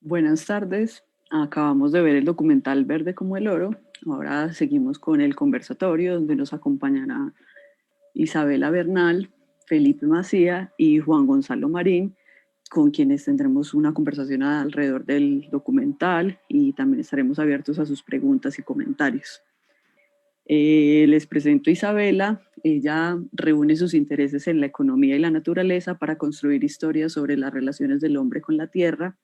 Buenas tardes. Acabamos de ver el documental Verde como el oro. Ahora seguimos con el conversatorio donde nos acompañará Isabela Bernal, Felipe Macía y Juan Gonzalo Marín, con quienes tendremos una conversación alrededor del documental y también estaremos abiertos a sus preguntas y comentarios. Les presento a Isabela. Ella reúne sus intereses en la economía y la naturaleza para construir historias sobre las relaciones del hombre con la tierra.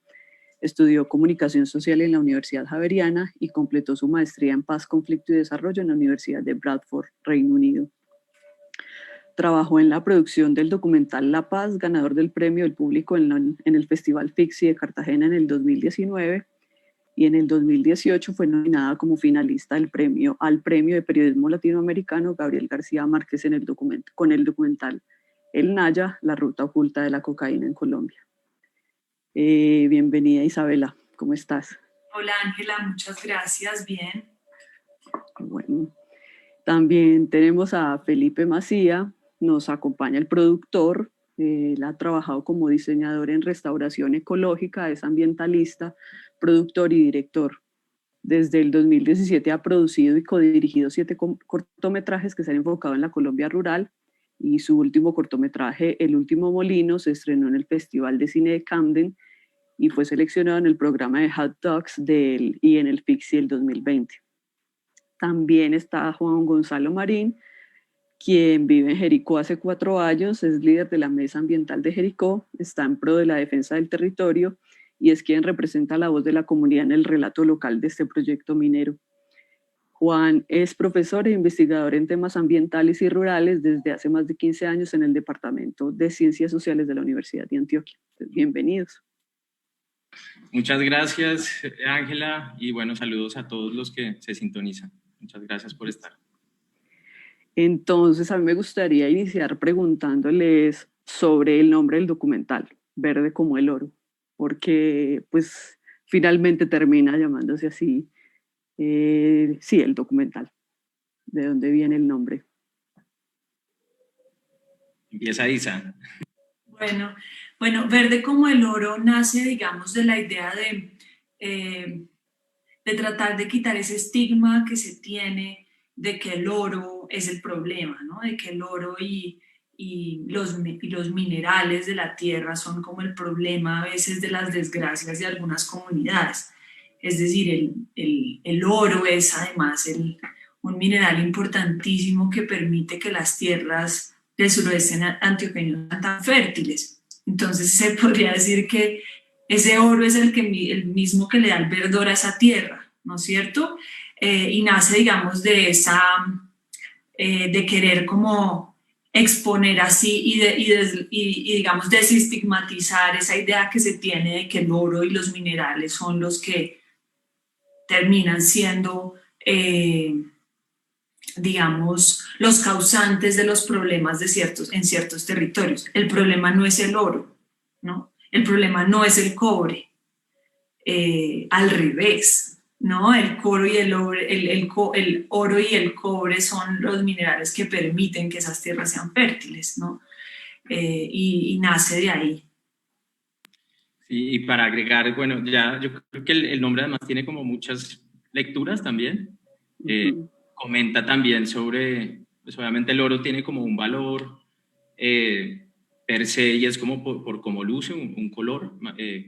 Estudió comunicación social en la Universidad Javeriana y completó su maestría en paz, conflicto y desarrollo en la Universidad de Bradford, Reino Unido. Trabajó en la producción del documental La Paz, ganador del premio del público en el Festival Fixi de Cartagena en el 2019, y en el 2018 fue nominada como finalista al premio de periodismo latinoamericano Gabriel García Márquez con el documental El Naya, la ruta oculta de la cocaína en Colombia. Bienvenida, Isabela, ¿cómo estás? Hola Ángela, muchas gracias. Bien. Bueno, también tenemos a Felipe Macía, nos acompaña el productor. Él ha trabajado como diseñador en restauración ecológica, es ambientalista, productor y director. Desde el 2017 ha producido y codirigido 7 cortometrajes que se han enfocado en la Colombia rural, y su último cortometraje, El último molino, se estrenó en el Festival de Cine de Camden y fue seleccionado en el programa de Hot Docs y en el Fixi del 2020. También está Juan Gonzalo Marín, quien vive en Jericó hace 4 años, es líder de la Mesa Ambiental de Jericó, está en pro de la defensa del territorio y es quien representa la voz de la comunidad en el relato local de este proyecto minero. Juan es profesor e investigador en temas ambientales y rurales desde hace más de 15 años en el Departamento de Ciencias Sociales de la Universidad de Antioquia. Bienvenidos. Muchas gracias, Ángela, y bueno, saludos a todos los que se sintonizan. Muchas gracias por estar. Entonces, a mí me gustaría iniciar preguntándoles sobre el nombre del documental, Verde como el oro, porque pues finalmente termina llamándose así, sí, el documental. ¿De dónde viene el nombre? Empieza Isa. Bueno, Verde como el oro nace, digamos, de la idea de tratar de quitar ese estigma que se tiene de que el oro es el problema, ¿no? De que el oro y los minerales de la tierra son como el problema a veces de las desgracias de algunas comunidades. Es decir, el oro es además un mineral importantísimo que permite que las tierras del suroeste antioqueño sean tan fértiles. Entonces se podría decir que ese oro es el mismo que le da el verdor a esa tierra, ¿no es cierto? Y nace, digamos, de querer como exponer así y digamos, desestigmatizar esa idea que se tiene de que el oro y los minerales son los que terminan siendo, digamos, los causantes de los problemas en ciertos territorios. El problema no es el oro, ¿no? El problema no es el cobre, al revés, ¿no? El oro y el oro y el cobre son los minerales que permiten que esas tierras sean fértiles, ¿no? Y nace de ahí. Sí, y para agregar, bueno, ya yo creo que el nombre además tiene como muchas lecturas también. Comenta también sobre, pues obviamente el oro tiene como un valor per se y es como por cómo luce un color.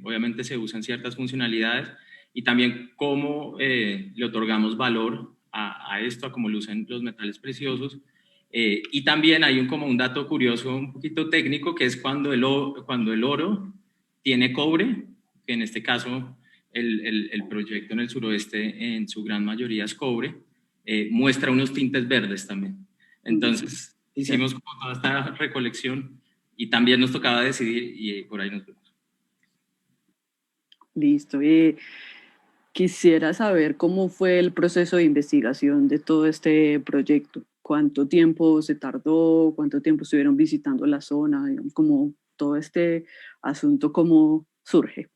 Obviamente se usan ciertas funcionalidades y también cómo le otorgamos valor a esto, a cómo lucen los metales preciosos. Y también hay como un dato curioso, un poquito técnico, que es cuando cuando el oro tiene cobre, que en este caso el proyecto en el suroeste en su gran mayoría es cobre, muestra unos tintes verdes también. Entonces hicimos como toda esta recolección y también nos tocaba decidir y por ahí nos vemos. Listo. Quisiera saber cómo fue el proceso de investigación de todo este proyecto. ¿Cuánto tiempo se tardó? ¿Cuánto tiempo estuvieron visitando la zona? Digamos, como todo este asunto, ¿cómo surge?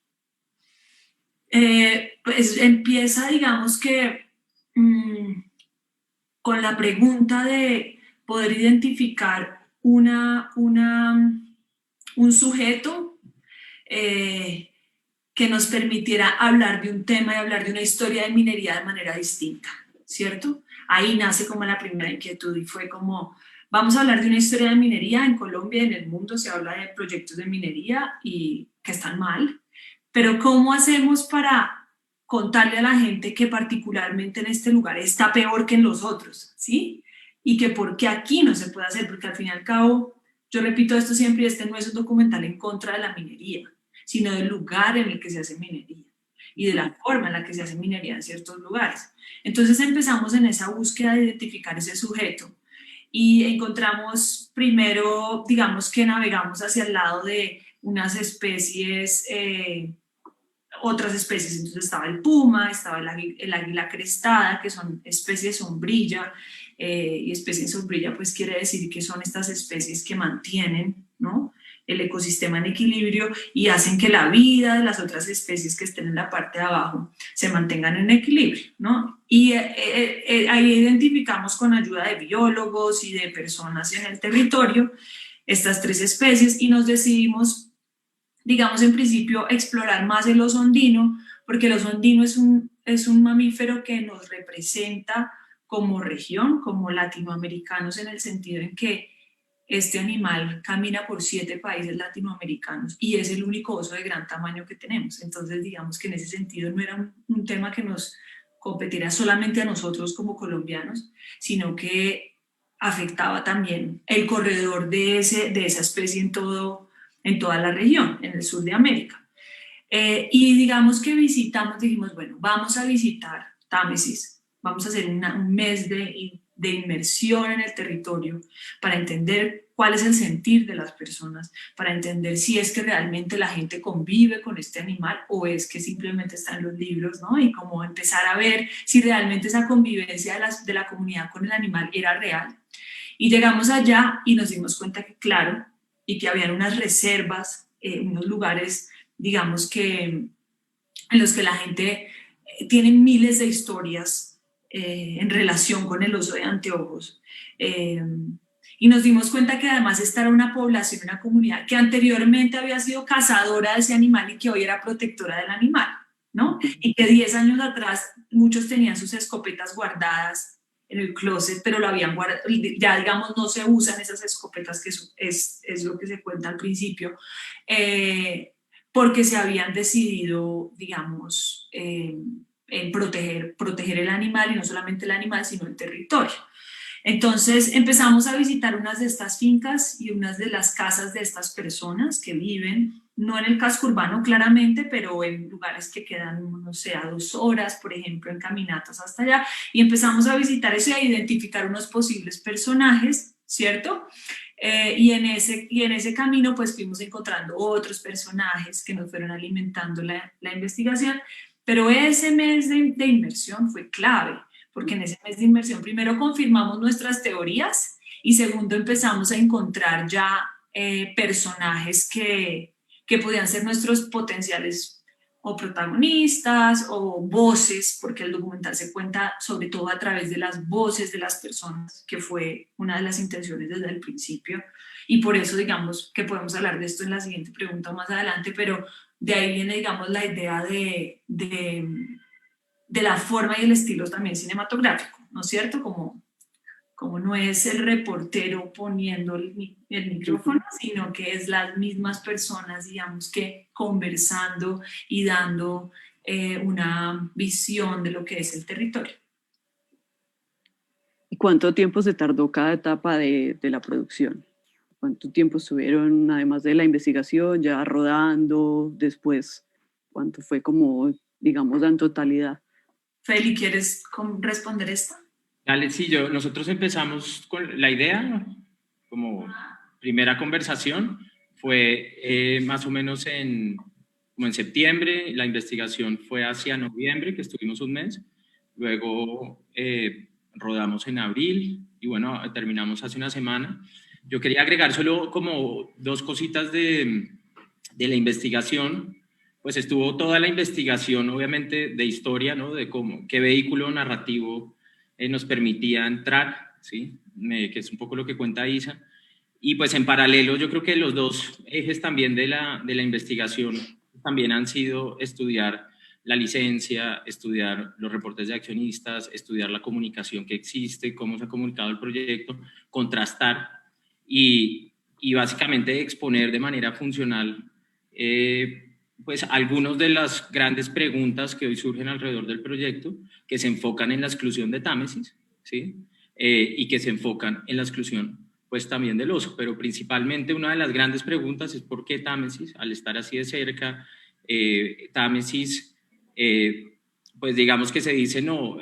Pues empieza, digamos que con la pregunta de poder identificar un sujeto eh, que nos permitiera hablar de un tema y hablar de una historia de minería de manera distinta, ¿cierto? Ahí nace como la primera inquietud y fue como, vamos a hablar de una historia de minería en Colombia y en el mundo, se habla de proyectos de minería y que están mal, pero ¿cómo hacemos para contarle a la gente que particularmente en este lugar está peor que en los otros, ¿sí? Y que por qué aquí no se puede hacer, porque al fin y al cabo, yo repito esto siempre, este no es un documental en contra de la minería, sino del lugar en el que se hace minería y de la forma en la que se hace minería en ciertos lugares. Entonces empezamos en esa búsqueda de identificar ese sujeto y encontramos primero, digamos que navegamos hacia el lado de unas especies, otras especies, entonces estaba el puma, estaba el águila crestada, que son especies sombrilla, y especie sombrilla pues quiere decir que son estas especies que mantienen, ¿no?, el ecosistema en equilibrio y hacen que la vida de las otras especies que estén en la parte de abajo se mantengan en equilibrio, ¿no? Y ahí identificamos con ayuda de biólogos y de personas en el territorio estas tres especies y nos decidimos, digamos, en principio explorar más el oso andino, porque el oso andino es un mamífero que nos representa como región, como latinoamericanos, en el sentido en que este animal camina por 7 países latinoamericanos y es el único oso de gran tamaño que tenemos. Entonces, digamos que en ese sentido no era un tema que nos competiera solamente a nosotros como colombianos, sino que afectaba también el corredor de esa especie en toda la región, en el sur de América. Y digamos que dijimos, bueno, vamos a visitar Támesis, vamos a hacer un mes de inmersión en el territorio para entender cuál es el sentir de las personas, para entender si es que realmente la gente convive con este animal o es que simplemente está en los libros, ¿no? Y como empezar a ver si realmente esa convivencia de la comunidad con el animal era real. Y llegamos allá y nos dimos cuenta que claro, y que habían unas reservas, unos lugares, digamos que en los que la gente tiene miles de historias en relación con el oso de anteojos. Y nos dimos cuenta que además esta era una población, una comunidad que anteriormente había sido cazadora de ese animal y que hoy era protectora del animal, ¿no? Y que 10 años atrás muchos tenían sus escopetas guardadas en el closet, pero lo habían guardado, ya digamos no se usan esas escopetas, que es lo que se cuenta al principio, porque se habían decidido, digamos, en proteger el animal, y no solamente el animal, sino el territorio. Entonces empezamos a visitar unas de estas fincas y unas de las casas de estas personas que viven, no en el casco urbano claramente, pero en lugares que quedan, no sé, a 2 horas, por ejemplo, en caminatas hasta allá, y empezamos a visitar eso y a identificar unos posibles personajes, ¿cierto? Y en ese camino pues fuimos encontrando otros personajes que nos fueron alimentando la investigación, pero ese mes de inmersión fue clave, porque en ese mes de inmersión primero confirmamos nuestras teorías y segundo empezamos a encontrar ya personajes que podían ser nuestros potenciales o protagonistas o voces, porque el documental se cuenta sobre todo a través de las voces de las personas, que fue una de las intenciones desde el principio, y por eso digamos que podemos hablar de esto en la siguiente pregunta más adelante, pero de ahí viene digamos la idea de la forma y el estilo también cinematográfico, ¿no es cierto? Como no es el reportero poniendo el micrófono, sino que es las mismas personas, digamos que conversando y dando una visión de lo que es el territorio. ¿Y cuánto tiempo se tardó cada etapa de la producción? ¿Cuánto tiempo estuvieron, además de la investigación, ya rodando después? ¿Cuánto fue como, digamos, en totalidad? Feli, ¿quieres responder esta? Dale, sí, nosotros empezamos con la idea, como primera conversación, fue más o menos como en septiembre, la investigación fue hacia noviembre, que estuvimos un mes, luego rodamos en abril y bueno, terminamos hace una semana. Yo quería agregar solo como 2 cositas de la investigación. Pues estuvo toda la investigación, obviamente, de historia, ¿no? De qué vehículo narrativo nos permitía entrar, ¿sí? Que es un poco lo que cuenta Isa. Y pues en paralelo, yo creo que los 2 ejes también de la investigación también han sido estudiar la licencia, estudiar los reportes de accionistas, estudiar la comunicación que existe, cómo se ha comunicado el proyecto, contrastar y básicamente exponer de manera funcional pues algunas de las grandes preguntas que hoy surgen alrededor del proyecto, que se enfocan en la exclusión de Támesis, ¿sí? Y que se enfocan en la exclusión pues también del oso, pero principalmente una de las grandes preguntas es por qué Támesis, al estar así de cerca, Támesis, pues digamos que se dice no,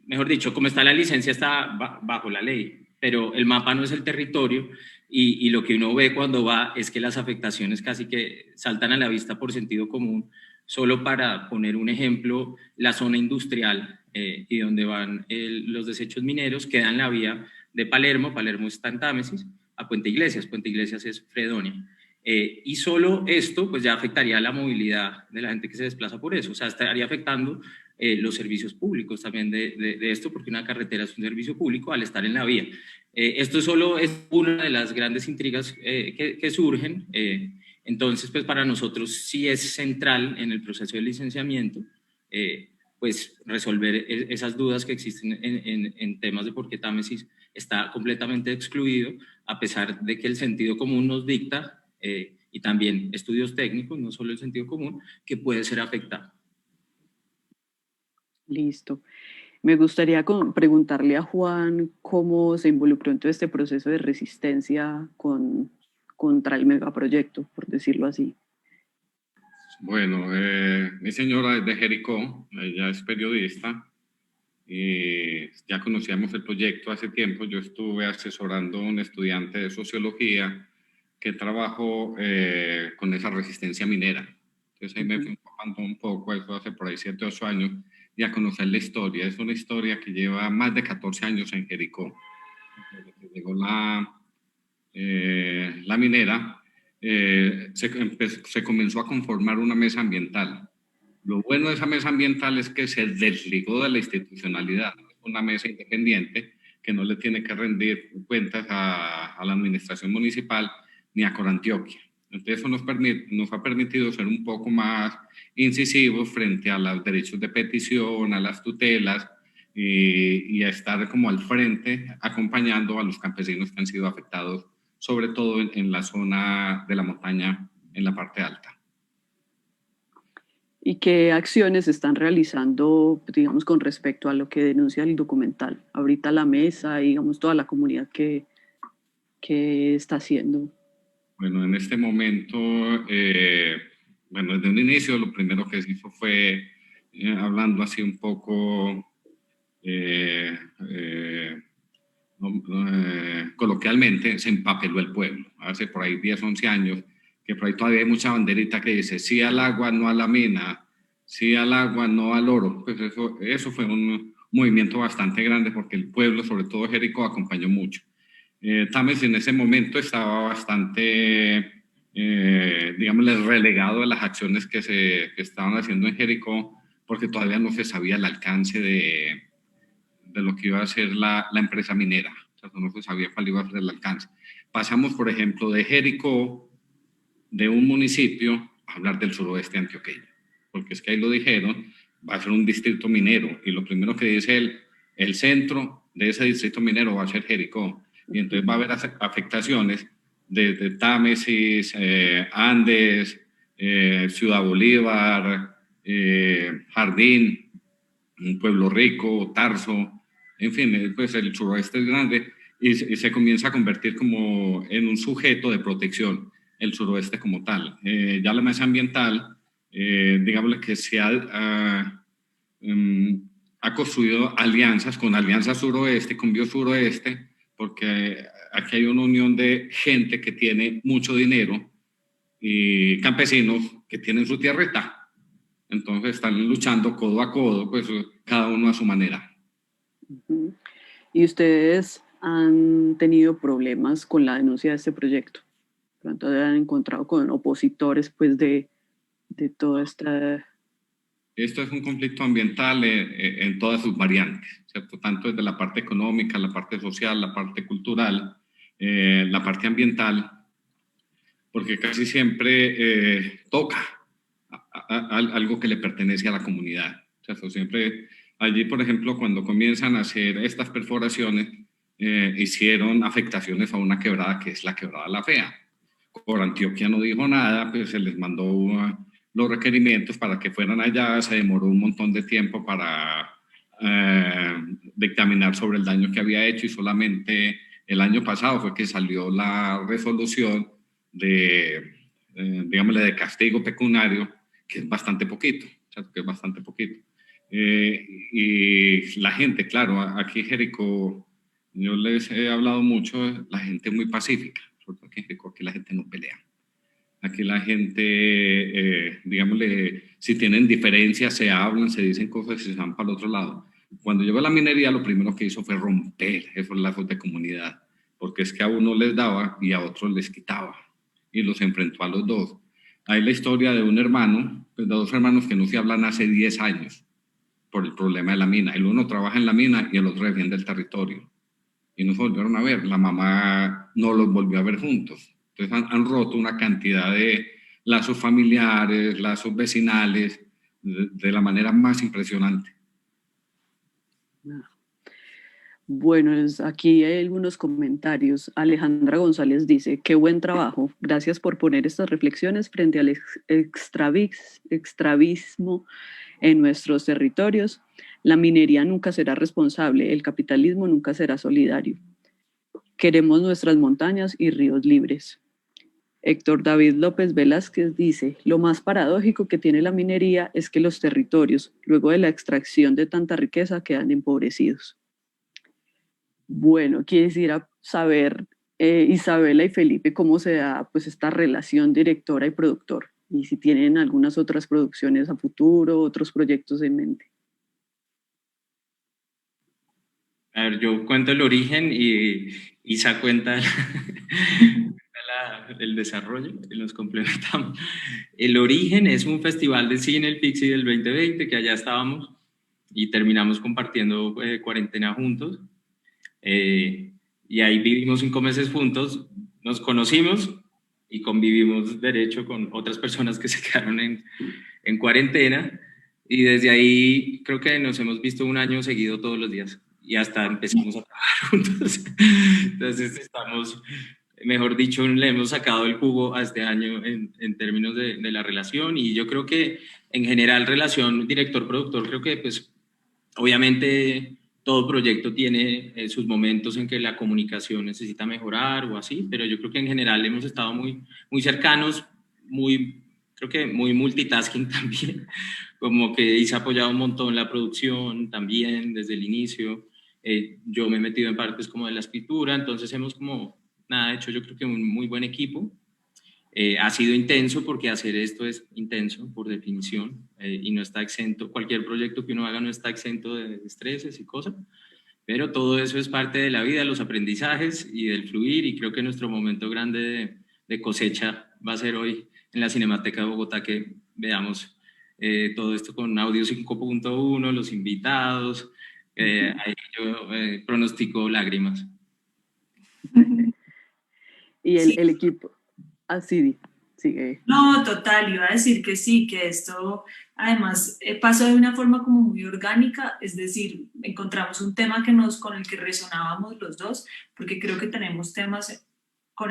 mejor dicho, como está la licencia está bajo la ley, pero el mapa no es el territorio y lo que uno ve cuando va es que las afectaciones casi que saltan a la vista por sentido común. Solo para poner un ejemplo, la zona industrial y donde van los desechos mineros queda en la vía de Palermo, Palermo está en Támesis, a Puente Iglesias es Fredonia. Y solo esto pues ya afectaría la movilidad de la gente que se desplaza por eso, o sea, estaría afectando los servicios públicos también de esto, porque una carretera es un servicio público al estar en la vía. Esto solo es una de las grandes intrigas que surgen, entonces pues para nosotros sí es central en el proceso de licenciamiento, pues resolver esas dudas que existen en temas de por qué Támesis está completamente excluido, a pesar de que el sentido común nos dicta, y también estudios técnicos, no solo el sentido común, que puede ser afectado. Listo. Me gustaría preguntarle a Juan cómo se involucró en todo este proceso de resistencia contra el megaproyecto, por decirlo así. Bueno, mi señora es de Jericó, ella es periodista y ya conocíamos el proyecto hace tiempo. Yo estuve asesorando a un estudiante de sociología que trabajó con esa resistencia minera. Entonces ahí me fui empapando un poco, eso hace por ahí 7 o 8 años, y a conocer la historia. Es una historia que lleva más de 14 años en Jericó. Desde que llegó la minera, se comenzó a conformar una mesa ambiental. Lo bueno de esa mesa ambiental es que se desligó de la institucionalidad. Es una mesa independiente que no le tiene que rendir cuentas a la administración municipal ni a Corantioquia. Entonces eso nos ha permitido ser un poco más incisivos frente a los derechos de petición, a las tutelas y a estar como al frente acompañando a los campesinos que han sido afectados, sobre todo en la zona de la montaña, en la parte alta. ¿Y qué acciones están realizando, digamos, con respecto a lo que denuncia el documental? Ahorita la mesa, digamos, toda la comunidad que está haciendo. Bueno, en este momento, bueno, desde un inicio lo primero que se hizo fue, hablando así un poco coloquialmente, se empapeló el pueblo. Hace por ahí 10, 11 años, que por ahí todavía hay mucha banderita que dice sí al agua, no a la mina, sí al agua, no al oro. Pues eso fue un movimiento bastante grande porque el pueblo, sobre todo Jericó, acompañó mucho. Támesis en ese momento estaba bastante, digamos, relegado a las acciones que estaban haciendo en Jericó, porque todavía no se sabía el alcance de lo que iba a ser la empresa minera. O sea, no se sabía cuál iba a ser el alcance. Pasamos, por ejemplo, de Jericó, de un municipio, a hablar del suroeste antioqueño, porque es que ahí lo dijeron, va a ser un distrito minero, y lo primero que dice el centro de ese distrito minero va a ser Jericó, y entonces va a haber afectaciones desde Támesis, Andes, Ciudad Bolívar, Jardín, Pueblo Rico, Tarso, en fin, pues el suroeste es grande y se comienza a convertir como en un sujeto de protección, el suroeste como tal. Ya la mesa ambiental, digámosle que se ha construido alianzas con Alianza Suroeste, con Biosuroeste, porque aquí hay una unión de gente que tiene mucho dinero y campesinos que tienen su tierrita. Entonces están luchando codo a codo, pues cada uno a su manera. ¿Y ustedes han tenido problemas con la denuncia de este proyecto? ¿Pronto han encontrado con opositores pues de toda esta...? Esto es un conflicto ambiental en todas sus variantes, ¿cierto? Tanto desde la parte económica, la parte social, la parte cultural, la parte ambiental, porque casi siempre toca algo que le pertenece a la comunidad. ¿Cierto? Siempre allí, por ejemplo, cuando comienzan a hacer estas perforaciones, hicieron afectaciones a una quebrada que es la quebrada La Fea. Por Antioquia no dijo nada, pues se les mandó los requerimientos para que fueran allá, se demoró un montón de tiempo para dictaminar sobre el daño que había hecho y solamente el año pasado fue que salió la resolución digámosle, de castigo pecuniario, que es bastante poquito, ¿cierto? Que es bastante poquito. Y la gente, claro, aquí en Jericó, yo les he hablado mucho, la gente es muy pacífica, sobre todo aquí en Jericó, aquí la gente no pelea. Aquí la gente, digámosle, si tienen diferencias, se hablan, se dicen cosas y se van para el otro lado. Cuando llegó la minería, lo primero que hizo fue romper esos lazos de comunidad, porque es que a uno les daba y a otros les quitaba, y los enfrentó a los dos. Hay la historia de un hermano, pues de dos hermanos que no se hablan hace 10 años por el problema de la mina. El uno trabaja en la mina y el otro defiende el territorio. Y no se volvieron a ver, la mamá no los volvió a ver juntos. Entonces han roto una cantidad de lazos familiares, lazos vecinales, de la manera más impresionante. Bueno, aquí hay algunos comentarios. Alejandra González dice, qué buen trabajo, gracias por poner estas reflexiones frente al extravismo en nuestros territorios. La minería nunca será responsable, el capitalismo nunca será solidario. Queremos nuestras montañas y ríos libres. Héctor David López Velázquez dice, lo más paradójico que tiene la minería es que los territorios, luego de la extracción de tanta riqueza, quedan empobrecidos. Bueno, quisiera saber, Isabela y Felipe, cómo se da pues, esta relación directora y productor, y si tienen algunas otras producciones a futuro, otros proyectos en mente. A ver, yo cuento el origen y Isa cuenta el desarrollo y nos complementamos. El origen es un festival de cine, el Pixie del 2020, que allá estábamos y terminamos compartiendo cuarentena juntos. Y ahí vivimos 5 meses juntos, nos conocimos y convivimos derecho con otras personas que se quedaron en cuarentena, y desde ahí creo que nos hemos visto 1 año seguido todos los días y hasta empezamos a trabajar juntos. Entonces estamos, mejor dicho, le hemos sacado el jugo a este año en términos de la relación, y yo creo que en general relación director-productor, creo que pues obviamente todo proyecto tiene sus momentos en que la comunicación necesita mejorar o así, pero yo creo que en general hemos estado muy, muy cercanos, creo que muy multitasking también, como que Isa ha apoyado un montón la producción también desde el inicio, yo me he metido en partes como de la escritura, entonces hemos como, hecho yo creo que un muy buen equipo. Ha sido intenso porque hacer esto es intenso por definición, y no está exento, cualquier proyecto que uno haga no está exento de estreses y cosas, pero todo eso es parte de la vida, los aprendizajes y del fluir, y creo que nuestro momento grande de cosecha va a ser hoy en la Cinemateca de Bogotá, que veamos todo esto con audio 5.1, los invitados, ahí yo pronostico lágrimas. Y Sí. el equipo, así sigue. No, total, iba a decir que sí, que esto además pasó de una forma como muy orgánica, es decir, encontramos un tema con el que resonábamos los dos, porque creo que tenemos temas con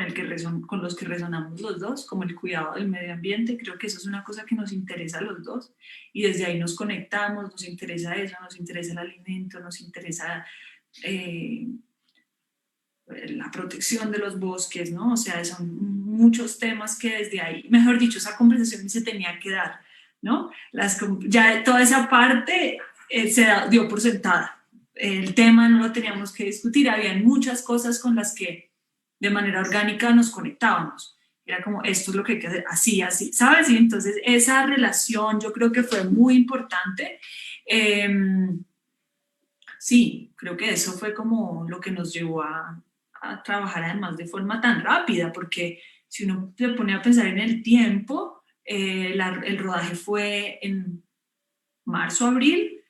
los que resonamos los dos, como el cuidado del medio ambiente. Creo que eso es una cosa que nos interesa a los dos, y desde ahí nos conectamos, nos interesa eso, nos interesa el alimento, nos interesa la protección de los bosques, ¿no? O sea, son muchos temas que desde ahí, mejor dicho, esa conversación se tenía que dar, ¿no? Ya toda esa parte dio por sentada. El tema no lo teníamos que discutir, había muchas cosas con las que de manera orgánica nos conectábamos. Era como, esto es lo que hay que hacer, así, así, ¿sabes? Y entonces esa relación yo creo que fue muy importante. Sí, creo que eso fue como lo que nos llevó a trabajar además de forma tan rápida, porque si uno se pone a pensar en el tiempo, el rodaje fue en marzo, abril,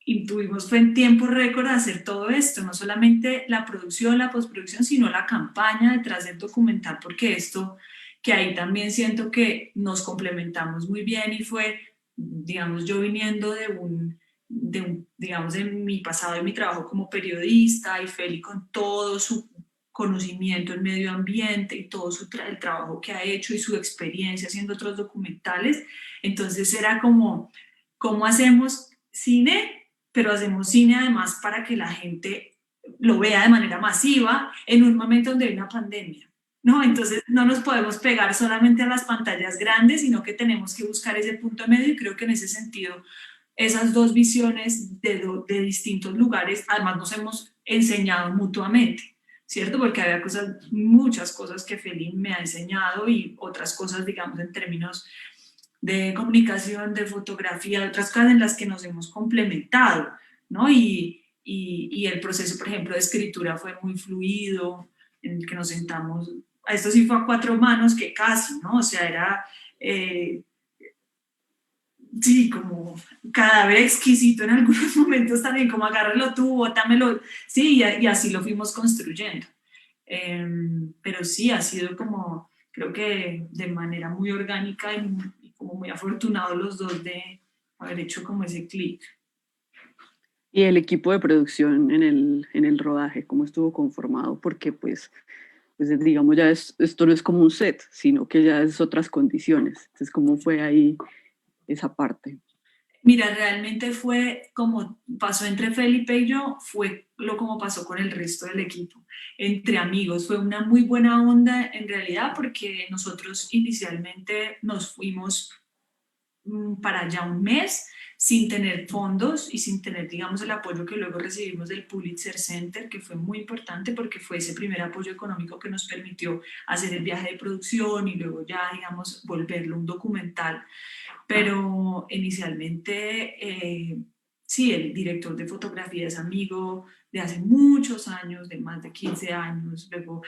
y fue en tiempo récord hacer todo esto, no solamente la producción, la postproducción, sino la campaña detrás del documental, porque esto, que ahí también siento que nos complementamos muy bien, y fue digamos, yo viniendo digamos, de mi pasado, de mi trabajo como periodista, y Feli con todo su conocimiento en medio ambiente y todo el trabajo que ha hecho y su experiencia haciendo otros documentales. Entonces era como, ¿cómo hacemos cine? Pero hacemos cine además para que la gente lo vea de manera masiva en un momento donde hay una pandemia, ¿no? Entonces no nos podemos pegar solamente a las pantallas grandes, sino que tenemos que buscar ese punto medio, y creo que en ese sentido esas dos visiones de distintos lugares, además nos hemos enseñado mutuamente, ¿cierto? Porque había cosas, muchas cosas que Feli me ha enseñado, y otras cosas, digamos, en términos de comunicación, de fotografía, de otras cosas en las que nos hemos complementado, ¿no? Y el proceso, por ejemplo, de escritura fue muy fluido, en el que nos sentamos, esto sí fue a cuatro manos, que casi, ¿no? O sea, era... sí, como cadáver exquisito en algunos momentos también, como agárralo tú, bótamelo, sí, y así lo fuimos construyendo. Pero sí, ha sido como, creo que de manera muy orgánica y como muy afortunados los dos de haber hecho como ese clic. Y el equipo de producción en el rodaje, ¿cómo estuvo conformado? Porque pues digamos, ya esto no es como un set, sino que ya es otras condiciones. Entonces, ¿cómo fue ahí esa parte? Mira, realmente fue como pasó entre Felipe y yo, fue lo como pasó con el resto del equipo, entre amigos. Fue una muy buena onda en realidad, porque nosotros inicialmente nos fuimos para allá un mes sin tener fondos y sin tener, digamos, el apoyo que luego recibimos del Pulitzer Center, que fue muy importante porque fue ese primer apoyo económico que nos permitió hacer el viaje de producción y luego ya, digamos, volverlo un documental. Pero inicialmente, sí, el director de fotografía es amigo de hace muchos años, de más de 15 años. Luego,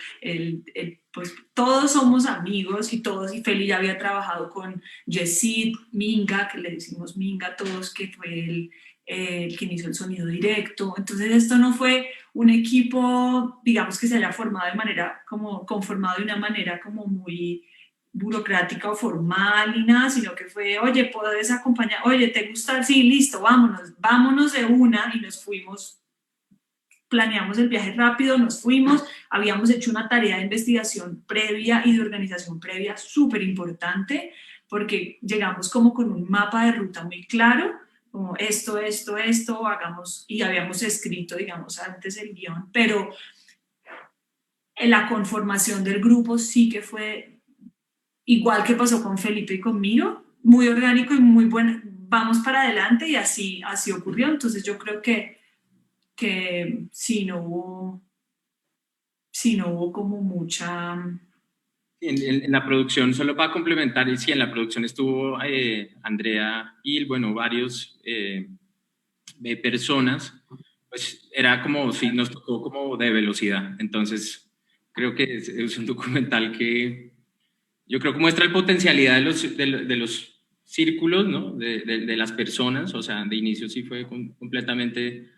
pues todos somos amigos, y todos, y Feli ya había trabajado con Yesid Minga, que le decimos Minga a todos, que fue el que hizo el sonido directo. Entonces esto no fue un equipo, digamos, que se haya formado de manera, como conformado de una manera como muy burocrática o formal ni nada, sino que fue, oye, ¿puedes acompañar? Oye, ¿te gusta? Sí, listo, vámonos de una, y nos fuimos. Planeamos el viaje rápido, nos fuimos, habíamos hecho una tarea de investigación previa y de organización previa súper importante, porque llegamos como con un mapa de ruta muy claro, como esto, hagamos, y habíamos escrito, digamos, antes el guión, pero en la conformación del grupo sí que fue igual que pasó con Felipe y conmigo, muy orgánico y muy bueno, vamos para adelante, y así ocurrió. Entonces yo creo que sí no hubo como mucha... En la producción, solo para complementar, y sí, en la producción estuvo Andrea Gil, bueno, varios personas, pues era como, sí, nos tocó como de velocidad. Entonces, creo que es un documental que yo creo que muestra la potencialidad de los círculos, ¿no? De las personas. O sea, de inicio sí fue completamente,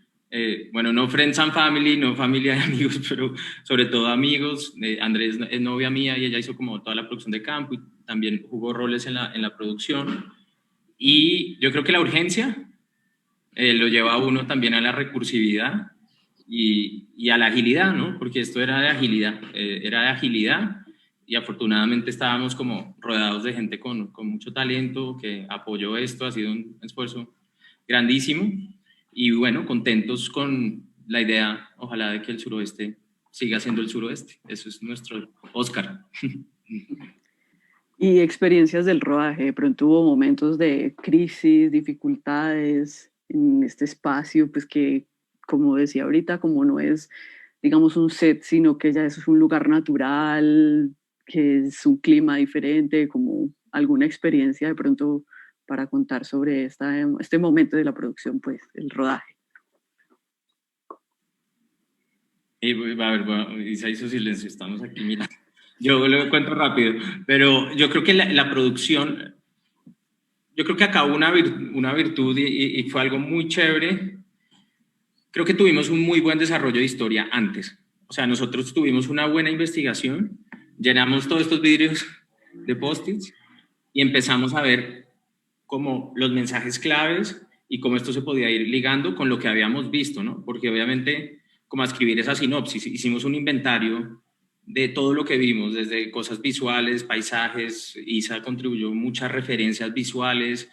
bueno, no friends and family, no familia de amigos, pero sobre todo amigos. Andrés es novia mía y ella hizo como toda la producción de campo y también jugó roles en la producción. Y yo creo que la urgencia lo lleva a uno también a la recursividad y a la agilidad, ¿no? Porque esto era de agilidad, y afortunadamente estábamos como rodeados de gente con mucho talento que apoyó esto. Ha sido un esfuerzo grandísimo, y bueno, contentos con la idea, ojalá, de que el suroeste siga siendo el suroeste. Eso es nuestro Oscar. Y experiencias del rodaje, de pronto hubo momentos de crisis, dificultades en este espacio, pues que, como decía ahorita, como no es, digamos, un set, sino que ya es un lugar natural, que es un clima diferente, como alguna experiencia de pronto para contar sobre este momento de la producción, pues, el rodaje. Y a ver, bueno, y se hizo silencio, estamos aquí, mira. Yo lo cuento rápido, pero yo creo que la producción, yo creo que acabó una virtud y fue algo muy chévere. Creo que tuvimos un muy buen desarrollo de historia antes. O sea, nosotros tuvimos una buena investigación, llenamos todos estos vidrios de post-its y empezamos a ver como los mensajes claves y cómo esto se podía ir ligando con lo que habíamos visto, ¿no? Porque obviamente, como a escribir esa sinopsis, hicimos un inventario de todo lo que vimos, desde cosas visuales, paisajes. Isa contribuyó muchas referencias visuales.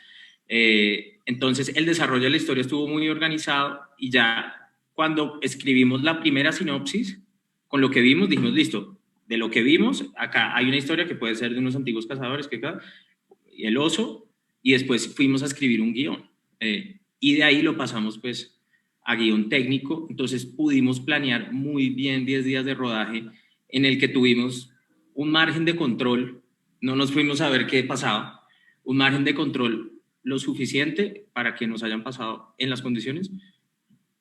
Entonces, el desarrollo de la historia estuvo muy organizado y ya cuando escribimos la primera sinopsis, con lo que vimos, dijimos, listo, de lo que vimos, acá hay una historia que puede ser de unos antiguos cazadores, y el oso, y después fuimos a escribir un guión. Y de ahí lo pasamos pues a guión técnico, entonces pudimos planear muy bien 10 días de rodaje en el que tuvimos un margen de control, no nos fuimos a ver qué pasaba, un margen de control lo suficiente para que nos hayan pasado en las condiciones.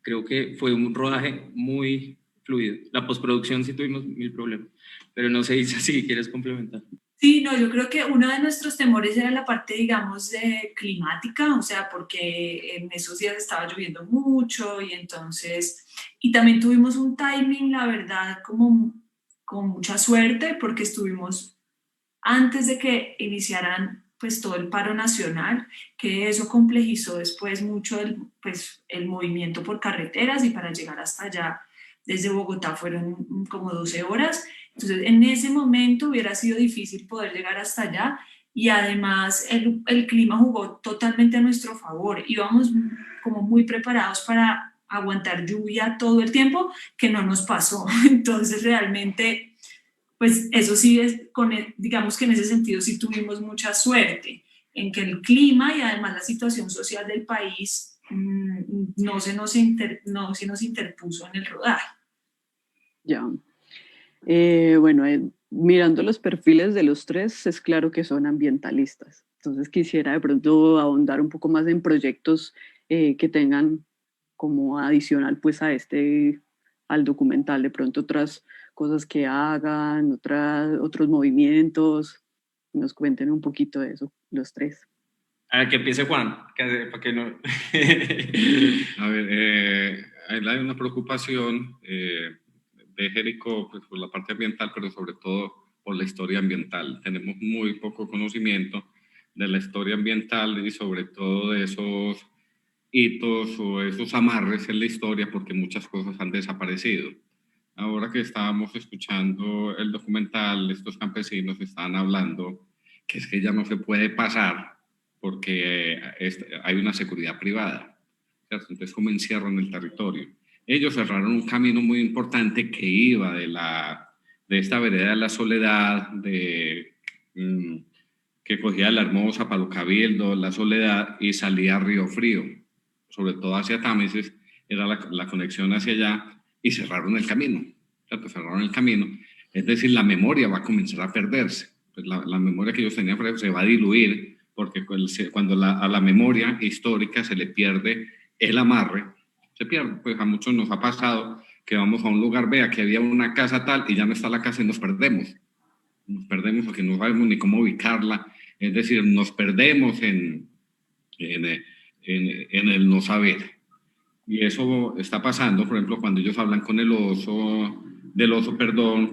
Creo que fue un rodaje muy fluido. La postproducción sí tuvimos 1000 problemas, pero no sé, Isa, si quieres complementar. Sí, no, yo creo que uno de nuestros temores era la parte, digamos, climática, o sea, porque en esos días estaba lloviendo mucho y entonces, y también tuvimos un timing, la verdad, como con mucha suerte, porque estuvimos antes de que iniciaran pues todo el paro nacional, que eso complejizó después mucho el movimiento por carreteras, y para llegar hasta allá desde Bogotá fueron como 12 horas. Entonces, en ese momento hubiera sido difícil poder llegar hasta allá, y además el clima jugó totalmente a nuestro favor. Íbamos como muy preparados para aguantar lluvia todo el tiempo, que no nos pasó. Entonces, realmente, pues eso sí, digamos que en ese sentido sí tuvimos mucha suerte en que el clima y además la situación social del país no se nos interpuso en el rodaje. Ya. Bueno, mirando los perfiles de los tres, es claro que son ambientalistas. Entonces quisiera de pronto ahondar un poco más en proyectos que tengan como adicional pues al documental, de pronto otras cosas que hagan, otros movimientos. Nos cuenten un poquito de eso, los tres. A ver, que empiece Juan, para que no... A ver, hay una preocupación de Jerico pues, por la parte ambiental, pero sobre todo por la historia ambiental. Tenemos muy poco conocimiento de la historia ambiental y sobre todo de esos hitos o esos amarres en la historia, porque muchas cosas han desaparecido. Ahora que estábamos escuchando el documental, estos campesinos estaban hablando que es que ya no se puede pasar porque hay una seguridad privada, ¿cierto? Entonces, ¿cómo encierran el territorio? Ellos cerraron un camino muy importante que iba de esta vereda de la Soledad, que cogía la Hermosa, Palo Cabildo, la Soledad, y salía a Río Frío, sobre todo hacia Támesis, era la conexión hacia allá, y cerraron el camino, ¿cierto? Cerraron el camino. Es decir, la memoria va a comenzar a perderse. Pues la memoria que ellos tenían se va a diluir, porque cuando a la memoria histórica se le pierde el amarre, se pierde. Pues a muchos nos ha pasado que vamos a un lugar, vea que había una casa tal y ya no está la casa y nos perdemos. Nos perdemos porque no sabemos ni cómo ubicarla. Es decir, nos perdemos en el no saber. Y eso está pasando, por ejemplo, cuando ellos hablan con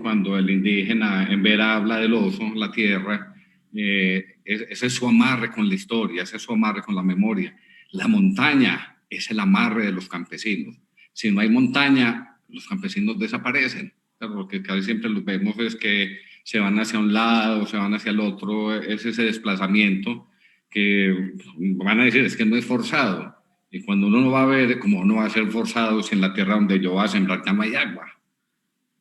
cuando el indígena en Vera habla del oso, la tierra, ese es su amarre con la historia, ese es su amarre con la memoria. La montaña es el amarre de los campesinos. Si no hay montaña, los campesinos desaparecen, ¿claro? Porque casi siempre los vemos es que se van hacia un lado, se van hacia el otro, es ese desplazamiento que van a decir es que no es forzado. Y cuando uno no va a ver, como no va a ser forzado si en la tierra donde yo voy a sembrar cama y agua.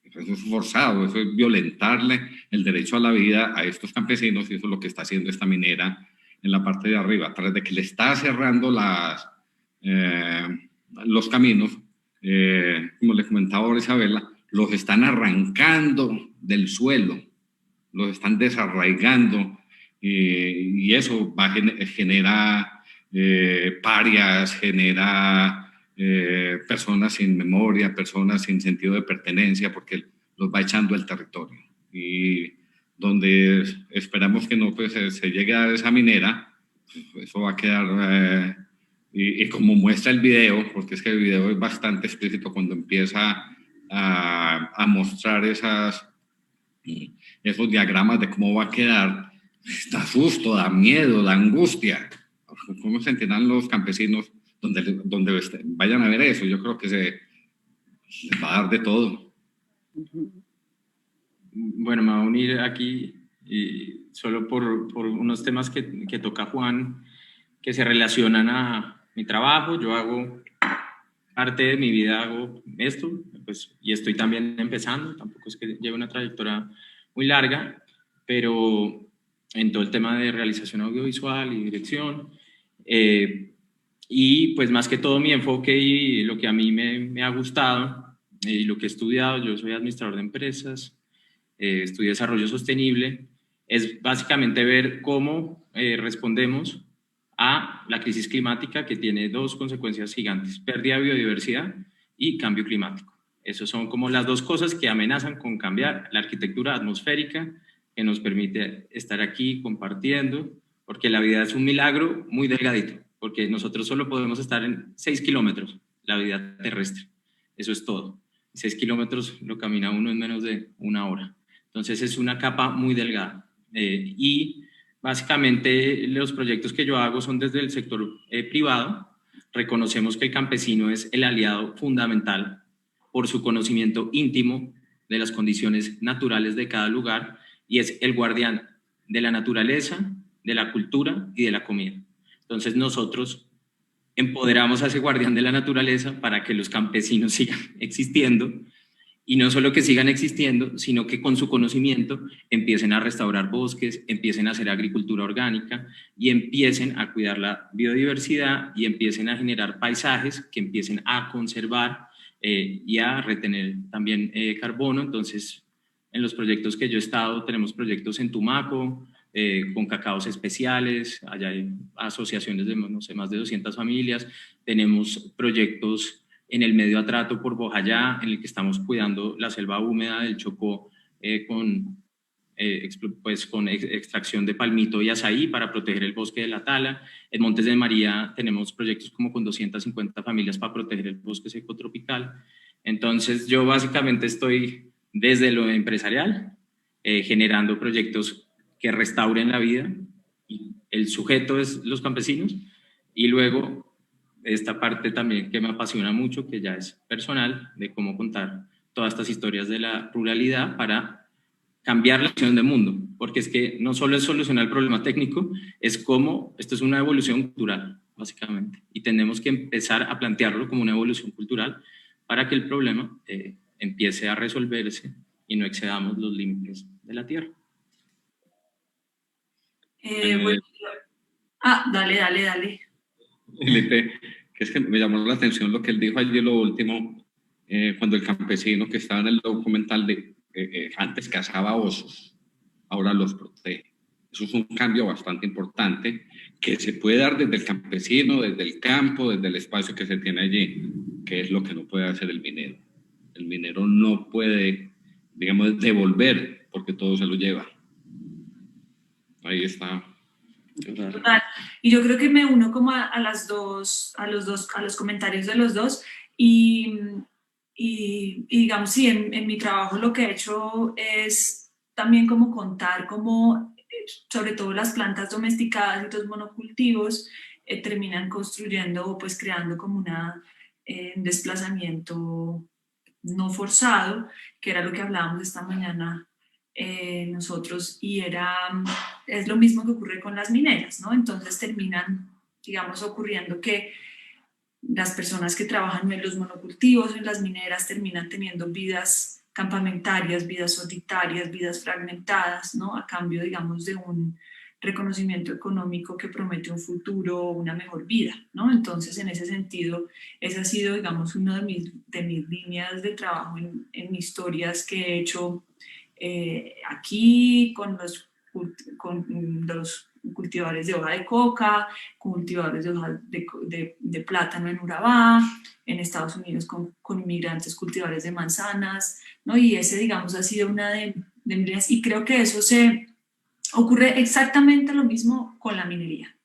Eso es forzado, eso es violentarle el derecho a la vida a estos campesinos, y eso es lo que está haciendo esta minera en la parte de arriba, tras de que le está cerrando los caminos, como le comentaba ahora Isabela, los están arrancando del suelo, los están desarraigando, y eso genera parias, genera personas sin memoria, personas sin sentido de pertenencia, porque los va echando el territorio. Y donde esperamos que no pues, se llegue a esa minera, pues, eso va a quedar, y como muestra el video, porque es que el video es bastante explícito cuando empieza a mostrar esos diagramas de cómo va a quedar, da susto, da miedo, da angustia. ¿Cómo sentirán los campesinos donde vayan a ver eso? Yo creo que les va a dar de todo. Bueno, me voy a unir aquí y solo por unos temas que toca Juan, que se relacionan a mi trabajo. Yo hago parte de mi vida, hago esto, pues, y estoy también empezando. Tampoco es que lleve una trayectoria muy larga, pero en todo el tema de realización audiovisual y dirección. Y pues más que todo mi enfoque y lo que a mí me ha gustado y lo que he estudiado, yo soy administrador de empresas, estudio desarrollo sostenible, es básicamente ver cómo respondemos a la crisis climática, que tiene dos consecuencias gigantes: pérdida de biodiversidad y cambio climático. Esas son como las dos cosas que amenazan con cambiar la arquitectura atmosférica que nos permite estar aquí compartiendo, porque la vida es un milagro muy delgadito, porque nosotros solo podemos estar en 6 kilómetros, la vida terrestre, eso es todo. 6 kilómetros lo camina uno en menos de una hora. Entonces es una capa muy delgada. Y básicamente los proyectos que yo hago son desde el sector privado. Reconocemos que el campesino es el aliado fundamental por su conocimiento íntimo de las condiciones naturales de cada lugar, y es el guardián de la naturaleza, de la cultura y de la comida. Entonces nosotros empoderamos a ese guardián de la naturaleza para que los campesinos sigan existiendo, y no solo que sigan existiendo, sino que con su conocimiento empiecen a restaurar bosques, empiecen a hacer agricultura orgánica y empiecen a cuidar la biodiversidad y empiecen a generar paisajes que empiecen a conservar y a retener también carbono. Entonces, en los proyectos que yo he estado, tenemos proyectos en Tumaco, con cacaos especiales, allá hay asociaciones de, no sé, más de 200 familias, tenemos proyectos en el medio Atrato por Bojayá, en el que estamos cuidando la selva húmeda del Chocó con extracción de palmito y azaí para proteger el bosque de la tala. En Montes de María tenemos proyectos como con 250 familias para proteger el bosque secotropical. Entonces yo básicamente estoy desde lo empresarial, generando proyectos que restauren la vida, y el sujeto es los campesinos, y luego esta parte también que me apasiona mucho, que ya es personal, de cómo contar todas estas historias de la ruralidad para cambiar la visión del mundo, porque es que no solo es solucionar el problema técnico, es como esto es una evolución cultural, básicamente, y tenemos que empezar a plantearlo como una evolución cultural para que el problema empiece a resolverse y no excedamos los límites de la tierra. Bueno, dale. Felipe, que es que me llamó la atención lo que él dijo allí, lo último, cuando el campesino que estaba en el documental antes cazaba osos, ahora los protege. Eso es un cambio bastante importante que se puede dar desde el campesino, desde el campo, desde el espacio que se tiene allí, que es lo que no puede hacer el minero. El minero no puede, digamos, devolver porque todo se lo lleva. Ahí está. Total. Y yo creo que me uno como a los comentarios de los dos, y digamos, sí, en mi trabajo lo que he hecho es también como contar cómo, sobre todo las plantas domesticadas y los monocultivos, terminan construyendo o pues creando como un desplazamiento no forzado, que era lo que hablábamos esta mañana nosotros, y es lo mismo que ocurre con las mineras, ¿no? Entonces terminan, digamos, ocurriendo que las personas que trabajan en los monocultivos, en las mineras, terminan teniendo vidas campamentarias, vidas solitarias, vidas fragmentadas, ¿no? A cambio, digamos, de un reconocimiento económico que promete un futuro, una mejor vida, ¿no? Entonces, en ese sentido, esa ha sido, digamos, una de mis líneas de trabajo en historias que he hecho aquí con los cultivadores de hoja de coca, cultivadores de hoja de plátano en Urabá, en Estados Unidos con inmigrantes cultivadores de manzanas, ¿no? Y ese, digamos, ha sido una de mis, y creo que eso ocurre exactamente lo mismo con la minería,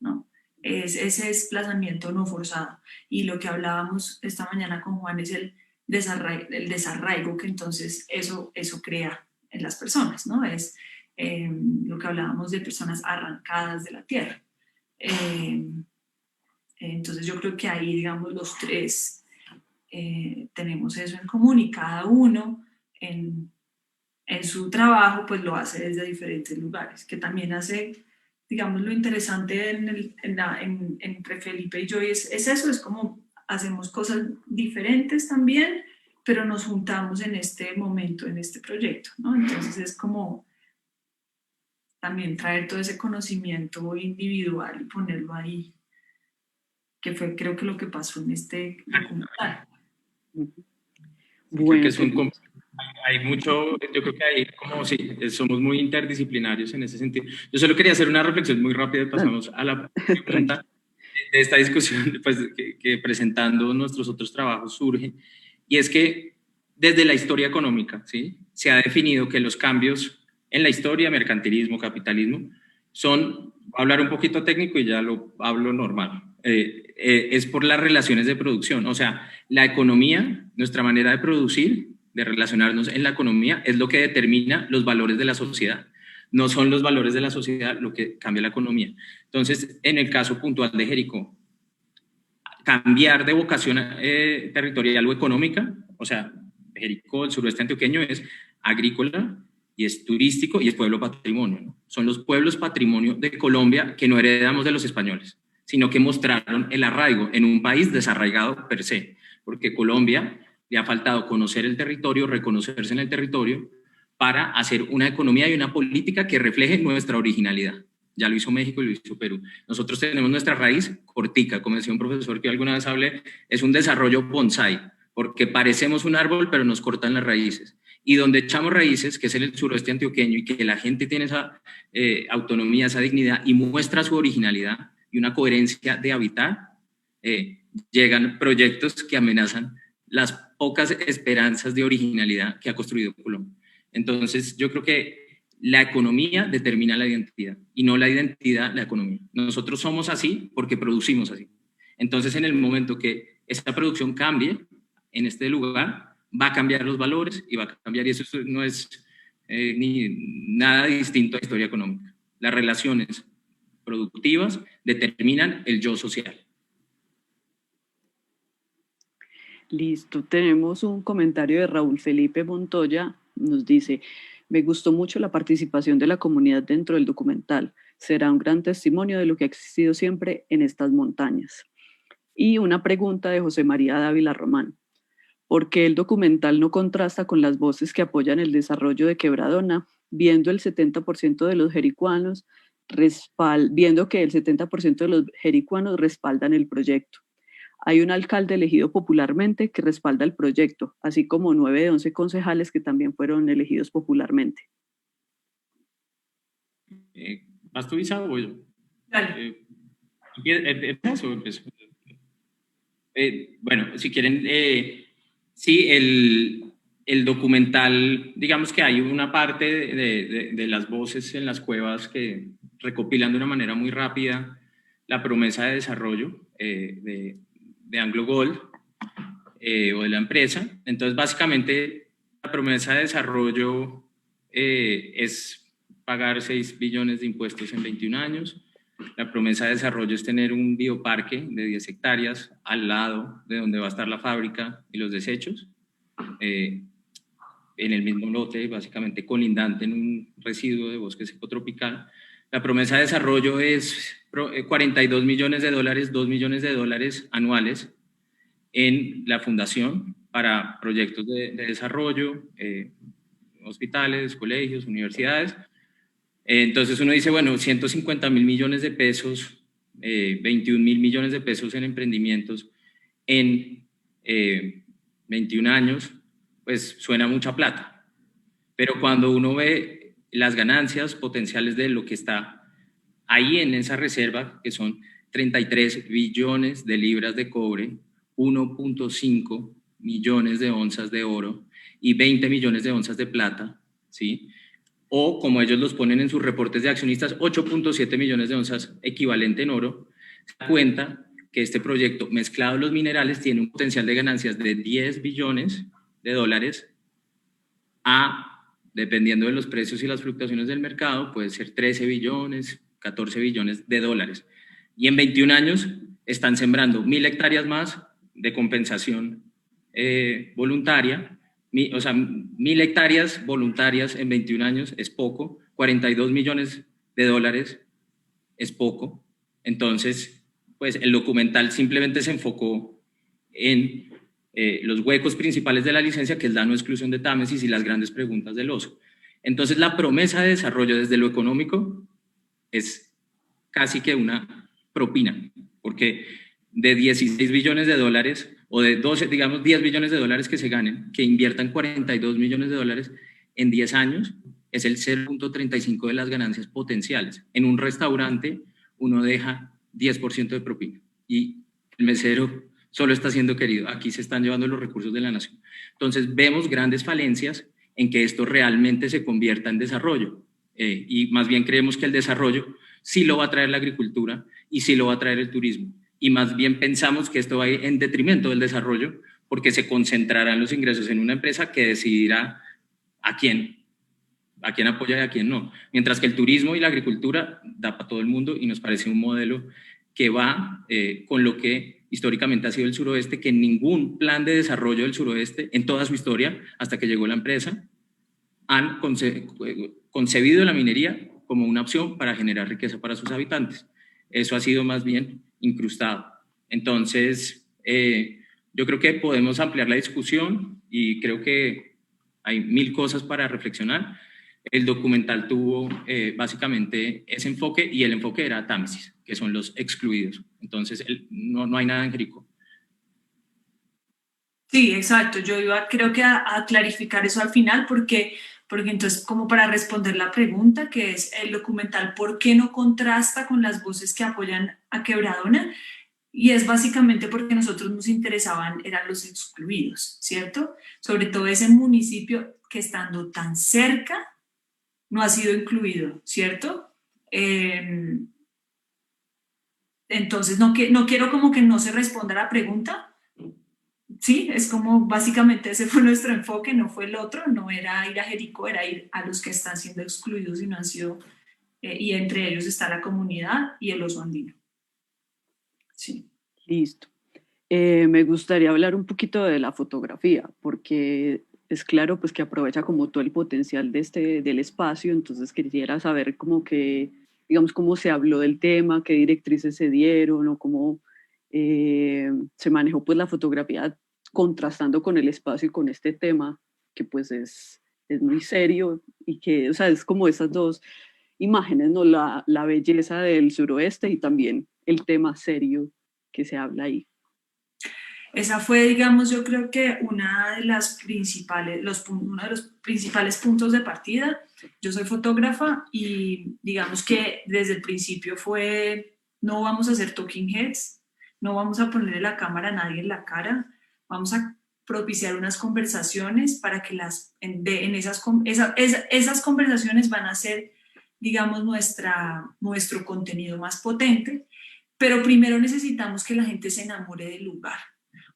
¿no? Es ese desplazamiento no forzado. Y lo que hablábamos esta mañana con Juan es el desarraigo que entonces eso crea en las personas, ¿no? Es lo que hablábamos de personas arrancadas de la tierra. Entonces yo creo que ahí, digamos, los tres tenemos eso en común y cada uno en su trabajo pues lo hace desde diferentes lugares, que también hace, digamos, lo interesante entre Felipe y yo es eso, es como hacemos cosas diferentes también, pero nos juntamos en este momento, en este proyecto, ¿no? Entonces es como también traer todo ese conocimiento individual y ponerlo ahí, que fue creo que lo que pasó en este documental. Creo Bueno, que es hay mucho, yo creo que hay como, sí, somos muy interdisciplinarios en ese sentido. Yo solo quería hacer una reflexión muy rápida y pasamos a la pregunta de esta discusión, pues, que presentando nuestros otros trabajos surge, y es que desde la historia económica, ¿sí? Se ha definido que los cambios en la historia, mercantilismo, capitalismo, son, voy a hablar un poquito técnico y ya lo hablo normal, es por las relaciones de producción, o sea, la economía, nuestra manera de producir, de relacionarnos en la economía, es lo que determina los valores de la sociedad. No son los valores de la sociedad lo que cambia la economía. Entonces, en el caso puntual de Jericó, cambiar de vocación territorial o económica, o sea, Jericó, el suroeste antioqueño, es agrícola y es turístico y es pueblo patrimonio, ¿no? Son los pueblos patrimonio de Colombia que no heredamos de los españoles, sino que mostraron el arraigo en un país desarraigado per se, porque Colombia le ha faltado conocer el territorio, reconocerse en el territorio, para hacer una economía y una política que refleje nuestra originalidad. Ya lo hizo México y lo hizo Perú. Nosotros tenemos nuestra raíz cortica, como decía un profesor que alguna vez hablé, es un desarrollo bonsai, porque parecemos un árbol, pero nos cortan las raíces. Y donde echamos raíces, que es en el suroeste antioqueño, y que la gente tiene esa autonomía, esa dignidad, y muestra su originalidad y una coherencia de habitar, llegan proyectos que amenazan las pocas esperanzas de originalidad que ha construido Colombia. Entonces, yo creo que la economía determina la identidad y no la identidad la economía. Nosotros somos así porque producimos así. Entonces, en el momento que esta producción cambie en este lugar, va a cambiar los valores y va a cambiar, y eso no es ni nada distinto a la historia económica. Las relaciones productivas determinan el yo social. Listo, tenemos un comentario de Raúl Felipe Montoya, nos dice: me gustó mucho la participación de la comunidad dentro del documental, será un gran testimonio de lo que ha existido siempre en estas montañas. Y una pregunta de José María Dávila Román: ¿por qué el documental no contrasta con las voces que apoyan el desarrollo de Quebradona, viendo el 70% de los jericuanos, viendo que el 70% de los jericuanos respaldan el proyecto? Hay un alcalde elegido popularmente que respalda el proyecto, así como 9 de 11 concejales que también fueron elegidos popularmente. ¿Vas tú, Isa, o yo? Dale. Bueno, si quieren, sí, el documental, digamos que hay una parte de las voces en las cuevas que recopilan de una manera muy rápida la promesa de desarrollo de Anglo Gold o de la empresa. Entonces, básicamente, la promesa de desarrollo es pagar 6 billones de impuestos en 21 años. La promesa de desarrollo es tener un bioparque de 10 hectáreas al lado de donde va a estar la fábrica y los desechos, en el mismo lote, básicamente colindante en un residuo de bosque seco tropical. La promesa de desarrollo es 42 millones de dólares, 2 millones de dólares anuales en la fundación para proyectos de desarrollo, hospitales, colegios, universidades. Entonces uno dice, bueno, 150.000 millones de pesos, 21.000 millones de pesos en emprendimientos en 21 años, pues suena mucha plata. Pero cuando uno ve las ganancias potenciales de lo que está ahí en esa reserva, que son 33 billones de libras de cobre, 1.5 millones de onzas de oro y 20 millones de onzas de plata, ¿sí? O como ellos los ponen en sus reportes de accionistas, 8.7 millones de onzas equivalente en oro, se da cuenta que este proyecto, mezclado los minerales, tiene un potencial de ganancias de 10 billones de dólares a, dependiendo de los precios y las fluctuaciones del mercado, puede ser 13 billones, 14 billones de dólares. Y en 21 años están sembrando 1.000 hectáreas más de compensación voluntaria. O sea, 1.000 hectáreas voluntarias en 21 años es poco, 42 millones de dólares es poco. Entonces, pues el documental simplemente se enfocó en los huecos principales de la licencia, que es la no exclusión de Támesis y las grandes preguntas del oso. Entonces, la promesa de desarrollo desde lo económico es casi que una propina, porque de 16 billones de dólares o de 12, digamos 10 billones de dólares que se ganen, que inviertan 42 millones de dólares en 10 años, es el 0.35 de las ganancias potenciales. En un restaurante uno deja 10% de propina y el mesero solo está siendo querido. Aquí se están llevando los recursos de la nación. Entonces vemos grandes falencias en que esto realmente se convierta en desarrollo y más bien creemos que el desarrollo sí lo va a traer la agricultura y sí lo va a traer el turismo. Y más bien pensamos que esto va a ir en detrimento del desarrollo porque se concentrarán los ingresos en una empresa que decidirá a quién apoya y a quién no. Mientras que el turismo y la agricultura da para todo el mundo y nos parece un modelo que va con lo que históricamente ha sido el suroeste, que ningún plan de desarrollo del suroeste en toda su historia, hasta que llegó la empresa, han concebido la minería como una opción para generar riqueza para sus habitantes. Eso ha sido más bien incrustado. Entonces, yo creo que podemos ampliar la discusión y creo que hay 1000 cosas para reflexionar. El documental tuvo básicamente ese enfoque y el enfoque era Támesis, que son los excluidos. Entonces, no hay nada en Jericó. Sí, exacto. Yo iba, creo que a clarificar eso al final porque entonces, como para responder la pregunta, que es el documental, ¿por qué no contrasta con las voces que apoyan a Quebradona? Y es básicamente porque nosotros nos interesaban, eran los excluidos, ¿cierto? Sobre todo ese municipio que estando tan cerca no ha sido incluido, ¿cierto? Entonces, no quiero como que no se responda la pregunta. Sí, es como básicamente ese fue nuestro enfoque, no fue el otro, no era ir a Jericó, era ir a los que están siendo excluidos y no han sido, y entre ellos está la comunidad y el oso andino. Sí. Listo. Me gustaría hablar un poquito de la fotografía, porque es claro pues, que aprovecha como todo el potencial del espacio, entonces quisiera saber como que, digamos, cómo se habló del tema, qué directrices se dieron, o cómo se manejó pues la fotografía contrastando con el espacio y con este tema, que pues es muy serio y que, o sea, es como esas dos imágenes, ¿no? La belleza del suroeste y también el tema serio que se habla ahí. Esa fue, digamos, yo creo que uno de los principales puntos de partida. Yo soy fotógrafa y digamos que desde el principio fue, no vamos a hacer talking heads, no vamos a ponerle la cámara a nadie en la cara, vamos a propiciar unas conversaciones para que esas conversaciones van a ser, digamos, nuestro contenido más potente, pero primero necesitamos que la gente se enamore del lugar.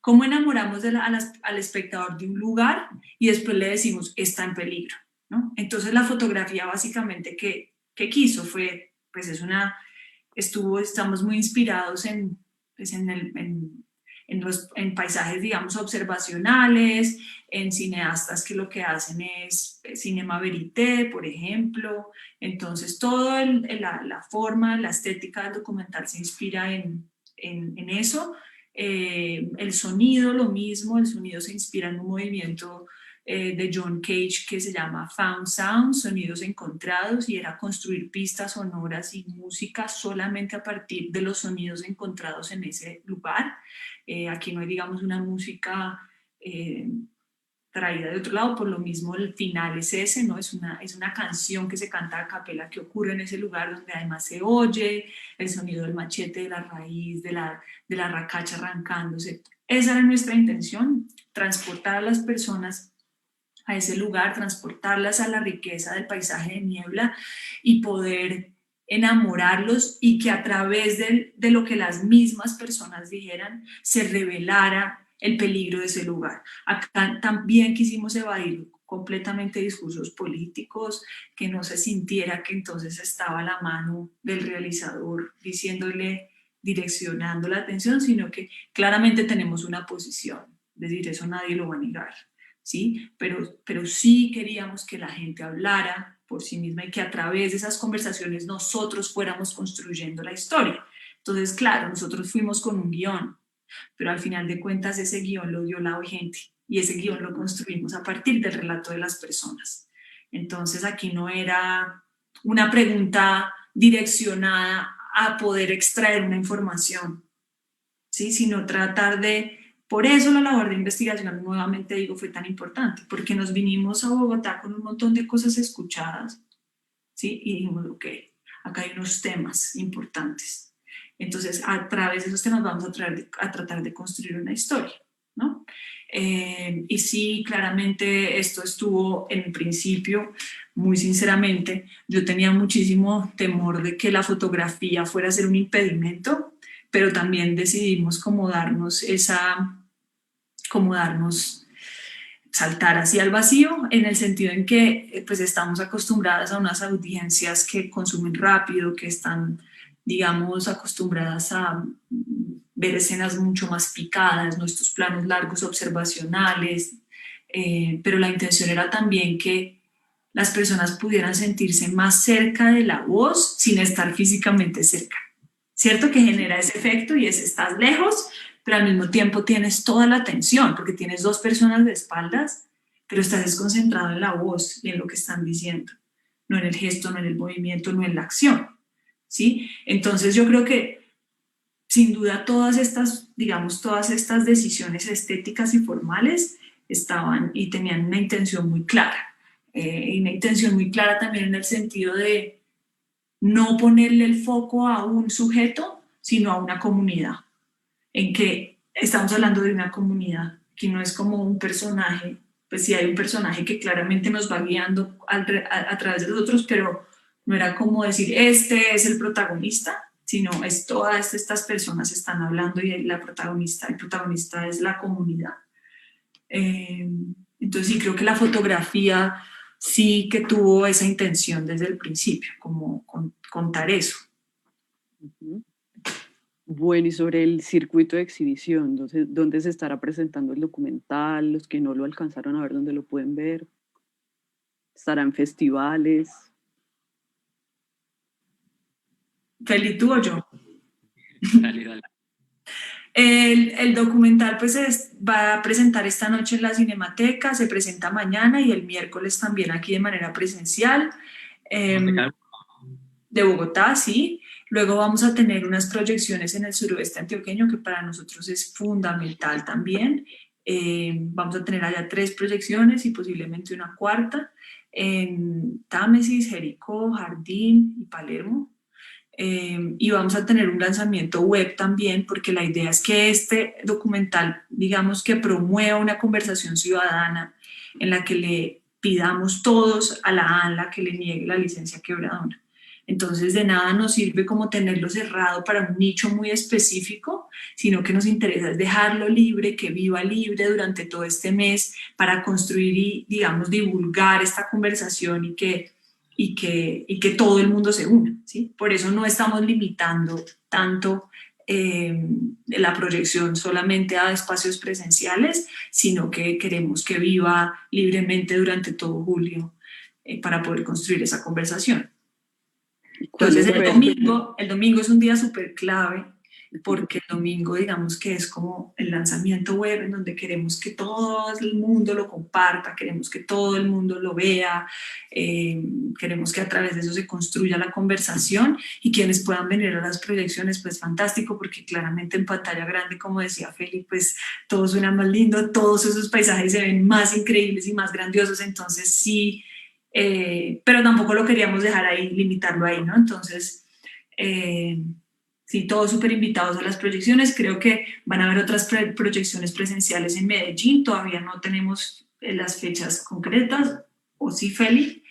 ¿Cómo enamoramos al espectador de un lugar y después le decimos está en peligro, ¿no? Entonces la fotografía básicamente que quiso fue, pues estamos muy inspirados en paisajes, digamos, observacionales, en cineastas que lo que hacen es cinema verité, por ejemplo. Entonces toda la forma, la estética del documental se inspira en eso. El sonido, lo mismo, el sonido se inspira en un movimiento de John Cage que se llama Found Sound, sonidos encontrados, y era construir pistas sonoras y música solamente a partir de los sonidos encontrados en ese lugar. Aquí no hay, digamos, una música traída de otro lado, por lo mismo el final es ese, ¿no? Es una canción que se canta a capela que ocurre en ese lugar donde además se oye el sonido del machete, de la raíz, de la racacha arrancándose. Esa era nuestra intención, transportar a las personas a ese lugar, transportarlas a la riqueza del paisaje de niebla y poder enamorarlos y que a través de lo que las mismas personas dijeran se revelara el peligro de ese lugar. Acá también quisimos evadir completamente discursos políticos, que no se sintiera que entonces estaba la mano del realizador diciéndole direccionando la atención, sino que claramente tenemos una posición, es decir, eso nadie lo va a negar, ¿sí? Pero sí queríamos que la gente hablara por sí misma y que a través de esas conversaciones nosotros fuéramos construyendo la historia. Entonces, claro, nosotros fuimos con un guión, pero al final de cuentas ese guión lo dio la gente y ese guión lo construimos a partir del relato de las personas. Entonces aquí no era una pregunta direccionada a poder extraer una información, ¿sí? Sino tratar de... Por eso la labor de investigación, nuevamente digo, fue tan importante, porque nos vinimos a Bogotá con un montón de cosas escuchadas, ¿sí? Y dijimos, ok, acá hay unos temas importantes. Entonces, a través de esos temas vamos a tratar de construir una historia, ¿no? Y sí, claramente esto estuvo en principio, muy sinceramente, yo tenía muchísimo temor de que la fotografía fuera a ser un impedimento, pero también decidimos como darnos saltar hacia el vacío, en el sentido en que pues estamos acostumbradas a unas audiencias que consumen rápido, que están, digamos, acostumbradas a ver escenas mucho más picadas, nuestros planos largos observacionales, pero la intención era también que las personas pudieran sentirse más cerca de la voz sin estar físicamente cerca. ¿Cierto? Que genera ese efecto y es estás lejos, pero al mismo tiempo tienes toda la atención, porque tienes dos personas de espaldas, pero estás desconcentrado en la voz y en lo que están diciendo, no en el gesto, no en el movimiento, no en la acción, ¿sí? Entonces yo creo que sin duda todas estas, digamos, todas estas decisiones estéticas y formales estaban y tenían una intención muy clara, y una intención muy clara también en el sentido de no ponerle el foco a un sujeto, sino a una comunidad, en que estamos hablando de una comunidad, que no es como un personaje, pues sí hay un personaje que claramente nos va guiando a través de los otros, pero no era como decir, este es el protagonista, sino es todas estas personas están hablando y el protagonista es la comunidad. Entonces sí creo que la fotografía sí que tuvo esa intención desde el principio, como contar eso. Bueno, y sobre el circuito de exhibición, ¿dónde se estará presentando el documental? Los que no lo alcanzaron a ver, ¿dónde lo pueden ver? ¿Estará en festivales? Feli, ¿tú o yo? Dale, dale. El documental pues va a presentar esta noche en la Cinemateca, se presenta mañana y el miércoles también aquí de manera presencial. De Bogotá, sí. Luego vamos a tener unas proyecciones en el suroeste antioqueño que para nosotros es fundamental también. Vamos a tener allá 3 proyecciones y posiblemente una cuarta en Támesis, Jericó, Jardín y Palermo. Y vamos a tener un lanzamiento web también porque la idea es que este documental, digamos que promueva una conversación ciudadana en la que le pidamos todos a la ANLA que le niegue la licencia quebradona. Entonces de nada nos sirve como tenerlo cerrado para un nicho muy específico, sino que nos interesa es dejarlo libre, que viva libre durante todo este mes para construir y, digamos, divulgar esta conversación y que todo el mundo se una, ¿sí? Por eso no estamos limitando tanto la proyección solamente a espacios presenciales, sino que queremos que viva libremente durante todo julio para poder construir esa conversación. Entonces el domingo es un día súper clave porque el domingo digamos que es como el lanzamiento web en donde queremos que todo el mundo lo comparta, queremos que todo el mundo lo vea, queremos que a través de eso se construya la conversación y quienes puedan venir a las proyecciones pues fantástico porque claramente en pantalla grande como decía Feli pues todo suena más lindo, todos esos paisajes se ven más increíbles y más grandiosos, entonces sí. Pero tampoco lo queríamos dejar ahí, limitarlo ahí, ¿no? Entonces, sí, todos súper invitados a las proyecciones. Creo que van a haber otras proyecciones presenciales en Medellín. Todavía no tenemos las fechas concretas. ¿O sí, Feli?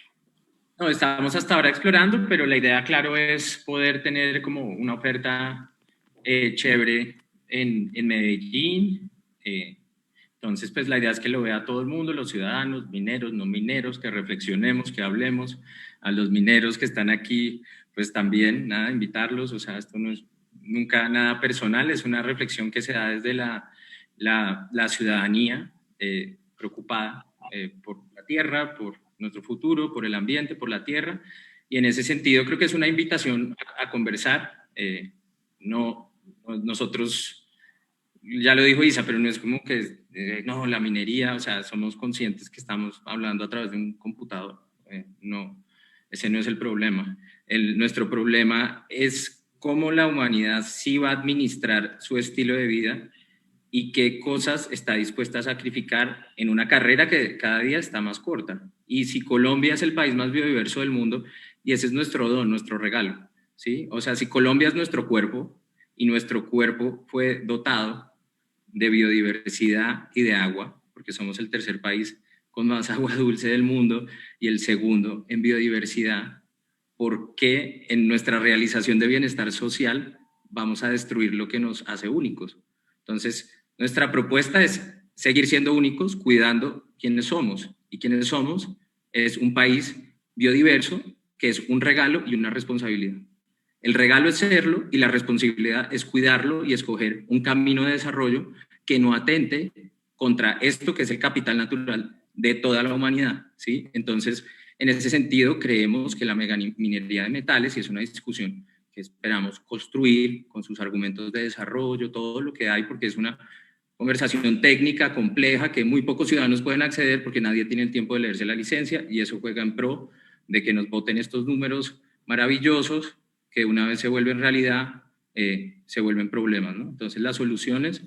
No, estamos hasta ahora explorando, pero la idea, claro, es poder tener como una oferta chévere en Medellín. Entonces, pues la idea es que lo vea todo el mundo, los ciudadanos, mineros, no mineros, que reflexionemos, que hablemos. A los mineros que están aquí, pues también, nada, invitarlos. O sea, esto no es nunca nada personal, es una reflexión que se da desde la ciudadanía preocupada por la tierra, por nuestro futuro, por el ambiente, por la tierra, y en ese sentido creo que es una invitación a conversar. Nosotros, ya lo dijo Isa, pero no es como que, no, la minería, o sea, somos conscientes que estamos hablando a través de un computador. No, ese no es el problema. Nuestro problema es cómo la humanidad sí va a administrar su estilo de vida y qué cosas está dispuesta a sacrificar en una carrera que cada día está más corta. Y si Colombia es el país más biodiverso del mundo, y ese es nuestro don, nuestro regalo, ¿sí? O sea, si Colombia es nuestro cuerpo y nuestro cuerpo fue dotado de biodiversidad y de agua, porque somos el tercer país con más agua dulce del mundo y el segundo en biodiversidad, ¿por qué en nuestra realización de bienestar social vamos a destruir lo que nos hace únicos? Entonces, nuestra propuesta es seguir siendo únicos, cuidando quiénes somos. Y quiénes somos es un país biodiverso, que es un regalo y una responsabilidad. El regalo es serlo y la responsabilidad es cuidarlo y escoger un camino de desarrollo que no atente contra esto que es el capital natural de toda la humanidad, ¿sí? Entonces, en ese sentido, creemos que la megaminería de metales, y es una discusión que esperamos construir con sus argumentos de desarrollo, todo lo que hay, porque es una conversación técnica compleja que muy pocos ciudadanos pueden acceder porque nadie tiene el tiempo de leerse la licencia, y eso juega en pro de que nos voten estos números maravillosos que una vez se vuelven realidad, se vuelven problemas, ¿no? Entonces las soluciones,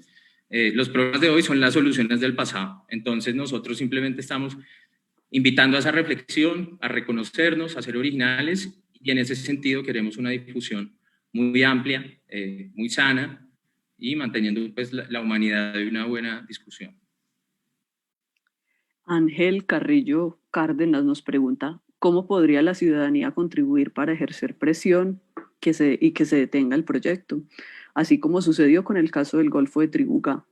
los problemas de hoy son las soluciones del pasado. Entonces nosotros simplemente estamos invitando a esa reflexión, a reconocernos, a ser originales, y en ese sentido queremos una difusión muy amplia, muy sana, y manteniendo pues la humanidad de una buena discusión. Ángel Carrillo Cárdenas nos pregunta, ¿cómo podría la ciudadanía contribuir para ejercer presión y que se detenga el proyecto? Así como sucedió con el caso del Golfo de Tribugá.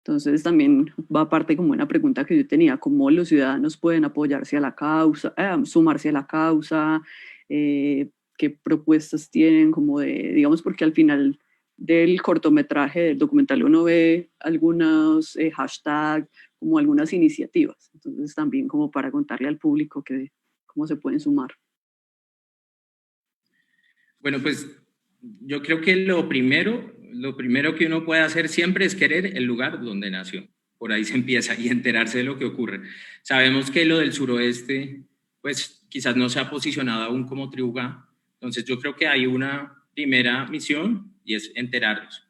Entonces también va aparte como una pregunta que yo tenía, ¿cómo los ciudadanos pueden apoyarse a la causa, sumarse a la causa? ¿Qué propuestas tienen? Como de, digamos, porque al final del cortometraje, del documental, uno ve algunos hashtags, como algunas iniciativas. Entonces también como para contarle al público cómo se pueden sumar. Bueno, pues yo creo que lo primero que uno puede hacer siempre es querer el lugar donde nació. Por ahí se empieza y enterarse de lo que ocurre. Sabemos que lo del suroeste, pues quizás no se ha posicionado aún como Tribugá. Entonces yo creo que hay una primera misión y es enterarnos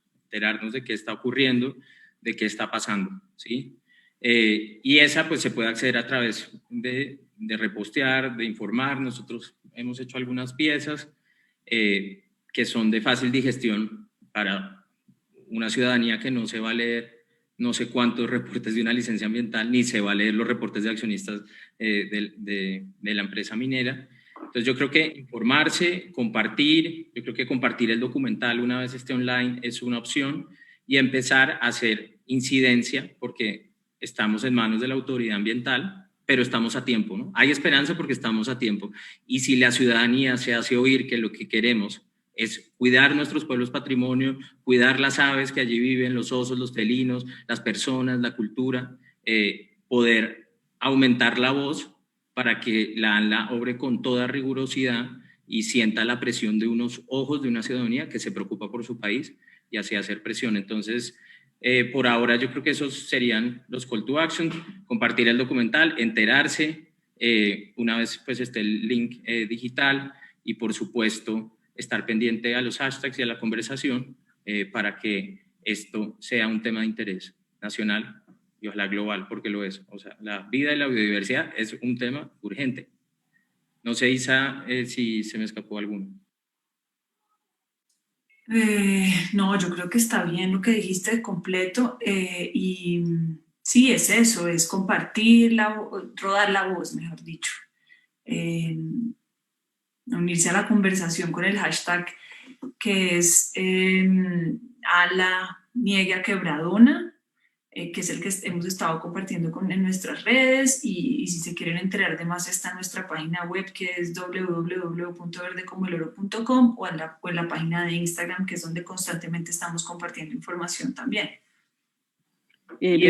de qué está ocurriendo, de qué está pasando, ¿sí? Y esa pues se puede acceder a través de repostear, de informar. Nosotros hemos hecho algunas piezas que son de fácil digestión para una ciudadanía que no se va a leer no sé cuántos reportes de una licencia ambiental, ni se va a leer los reportes de accionistas de la empresa minera. Entonces yo creo que informarse, compartir, yo creo que compartir el documental una vez esté online es una opción, y empezar a hacer incidencia, porque estamos en manos de la autoridad ambiental, pero estamos a tiempo, ¿no? Hay esperanza porque estamos a tiempo. Y si la ciudadanía se hace oír que lo que queremos es cuidar nuestros pueblos patrimonio, cuidar las aves que allí viven, los osos, los felinos, las personas, la cultura, poder aumentar la voz para que la ANLA obre con toda rigurosidad y sienta la presión de unos ojos de una ciudadanía que se preocupa por su país y así hacer presión. Entonces, por ahora yo creo que esos serían los call to action: compartir el documental, enterarse, una vez pues esté el link digital, y por supuesto estar pendiente a los hashtags y a la conversación para que esto sea un tema de interés nacional y ojalá global, porque lo es. O sea, la vida y la biodiversidad es un tema urgente. No sé, Isa, si se me escapó alguno. No, yo creo que está bien lo que dijiste de completo, y sí, es eso, es compartir, rodar la voz, mejor dicho. Unirse a la conversación con el hashtag que es ANLA Niega Quebradona, que es el que hemos estado compartiendo en nuestras redes, y si se quieren enterar de más está en nuestra página web, que es www.verdecomoeloro.com, o en la página de Instagram, que es donde constantemente estamos compartiendo información también. Y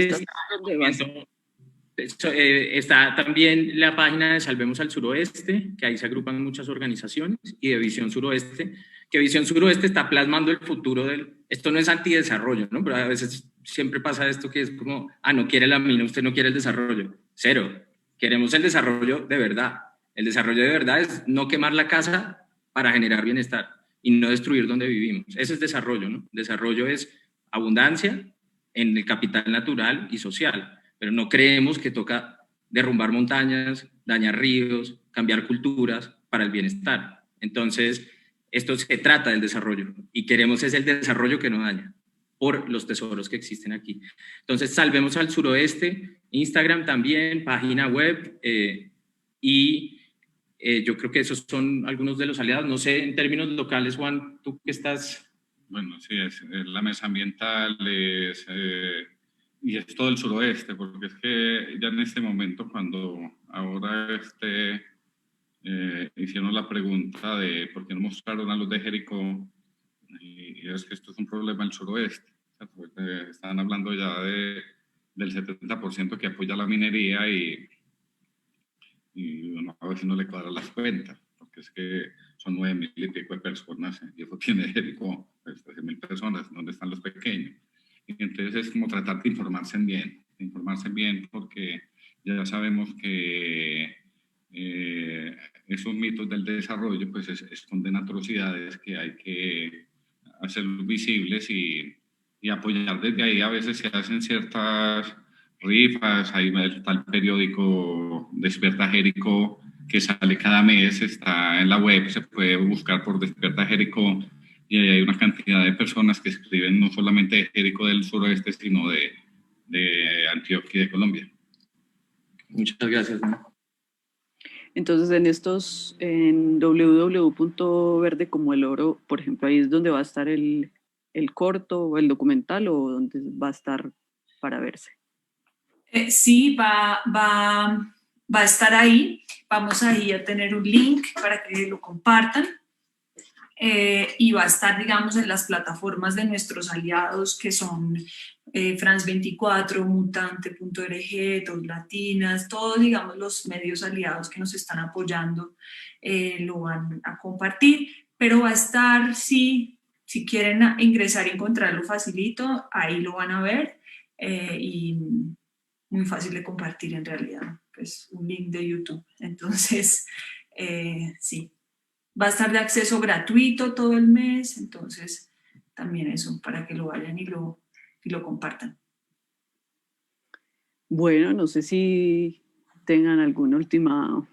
está también la página de Salvemos al Suroeste, que ahí se agrupan muchas organizaciones, y de Visión Suroeste, que Visión Suroeste está plasmando el futuro esto no es antidesarrollo, ¿no? Pero a veces siempre pasa esto que es como, no quiere la mina, usted no quiere el desarrollo. Cero, queremos el desarrollo de verdad. El desarrollo de verdad es no quemar la casa para generar bienestar y no destruir donde vivimos. Ese es desarrollo, ¿no? Desarrollo es abundancia en el capital natural y social, pero no creemos que toca derrumbar montañas, dañar ríos, cambiar culturas para el bienestar. Entonces, esto se trata del desarrollo y queremos es el desarrollo que no daña por los tesoros que existen aquí. Entonces, Salvemos al Suroeste, Instagram también, página web, y yo creo que esos son algunos de los aliados. No sé, en términos locales, Juan, tú que estás... Bueno, sí, es la mesa ambiental, y es todo el suroeste, porque es que ya en este momento, cuando ahora hicieron la pregunta de por qué no mostraron a los de Jericó, y es que esto es un problema del suroeste. Están hablando ya del 70% que apoya la minería, y uno a veces no le cuadra las cuentas, porque es que son 9.000 y pico de personas, y eso tiene Jericó, 13.000 personas, ¿dónde están los pequeños? Y entonces es como tratar de informarse bien, porque ya sabemos que esos mitos del desarrollo pues esconden atrocidades que hay que hacer visibles y apoyar desde ahí. A veces se hacen ciertas rifas, ahí está el periódico Despierta Jericó, que sale cada mes, está en la web, se puede buscar por Despierta Jericó, y hay una cantidad de personas que escriben no solamente de Jericó del suroeste, sino de Antioquia y de Colombia. Muchas gracias, ¿no? Entonces, en www.verdecomoeloro, por ejemplo, ahí es donde va a estar el corto o el documental, o donde va a estar para verse. Sí, va a estar ahí. Vamos ahí a tener un link para que lo compartan. Y va a estar, digamos, en las plataformas de nuestros aliados, que son France 24, Mutante.org, Dos Latinas, todos, digamos, los medios aliados que nos están apoyando lo van a compartir, pero va a estar, si quieren ingresar y encontrarlo facilito, ahí lo van a ver, y muy fácil de compartir en realidad, pues un link de YouTube. Entonces, sí. Va a estar de acceso gratuito todo el mes, entonces también eso, para que lo vayan y lo compartan. Bueno, no sé si tengan algún último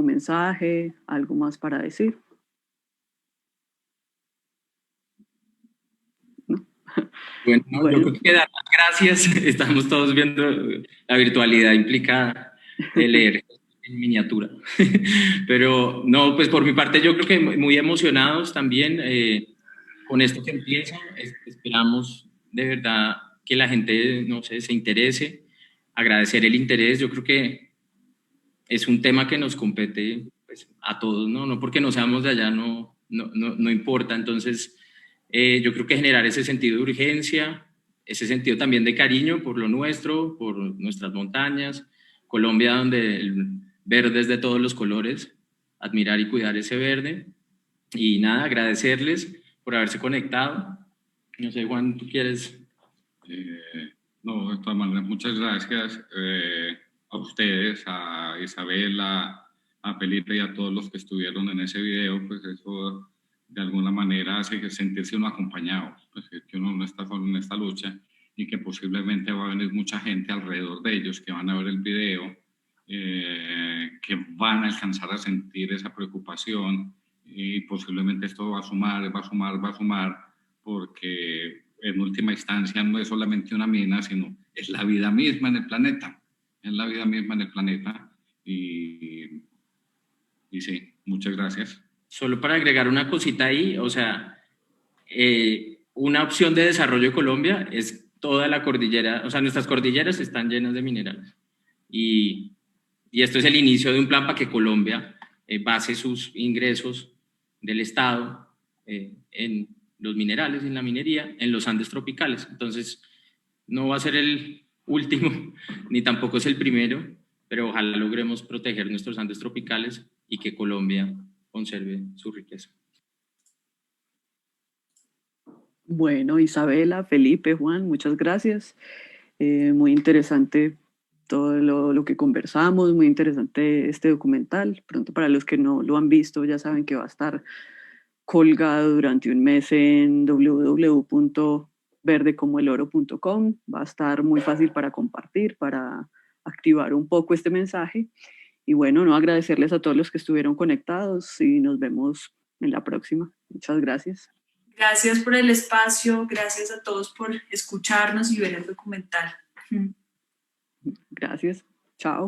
mensaje, algo más para decir. ¿No? Bueno, yo creo que dar las gracias. Estamos todos viendo la virtualidad implicada de leer en miniatura. Pero no, pues por mi parte yo creo que muy emocionados también con esto que empieza. Esperamos de verdad que la gente, no sé, se interese, agradecer el interés. Yo creo que es un tema que nos compete pues, a todos, ¿no? No porque no seamos de allá, no importa. Entonces, yo creo que generar ese sentido de urgencia, ese sentido también de cariño por lo nuestro, por nuestras montañas, Colombia donde el verde es de todos los colores, admirar y cuidar ese verde. Y nada, agradecerles por haberse conectado. No sé, Juan, ¿tú quieres? No, de todas maneras, muchas gracias a ustedes, a Isabela, a Felipe y a todos los que estuvieron en ese video. Pues eso de alguna manera hace sentirse uno acompañado, pues que uno no está solo en esta lucha, y que posiblemente va a venir mucha gente alrededor de ellos que van a ver el video, que van a alcanzar a sentir esa preocupación, y posiblemente esto va a sumar, porque en última instancia no es solamente una mina, sino es la vida misma en el planeta, y sí, muchas gracias. Solo para agregar una cosita ahí, o sea, una opción de desarrollo de Colombia es toda la cordillera, o sea, nuestras cordilleras están llenas de minerales. Y esto es el inicio de un plan para que Colombia base sus ingresos del Estado en los minerales, en la minería, en los Andes tropicales. Entonces, no va a ser el último, ni tampoco es el primero, pero ojalá logremos proteger nuestros Andes tropicales y que Colombia conserve su riqueza. Bueno, Isabela, Felipe, Juan, muchas gracias. Muy interesante todo lo que conversamos, muy interesante este documental. Pronto, para los que no lo han visto, ya saben que va a estar colgado durante un mes en www.verdecomoeloro.com. Va a estar muy fácil para compartir, para activar un poco este mensaje. Y bueno, no, agradecerles a todos los que estuvieron conectados y nos vemos en la próxima. Muchas gracias. Gracias por el espacio, gracias a todos por escucharnos y ver el documental. Gracias. Chao.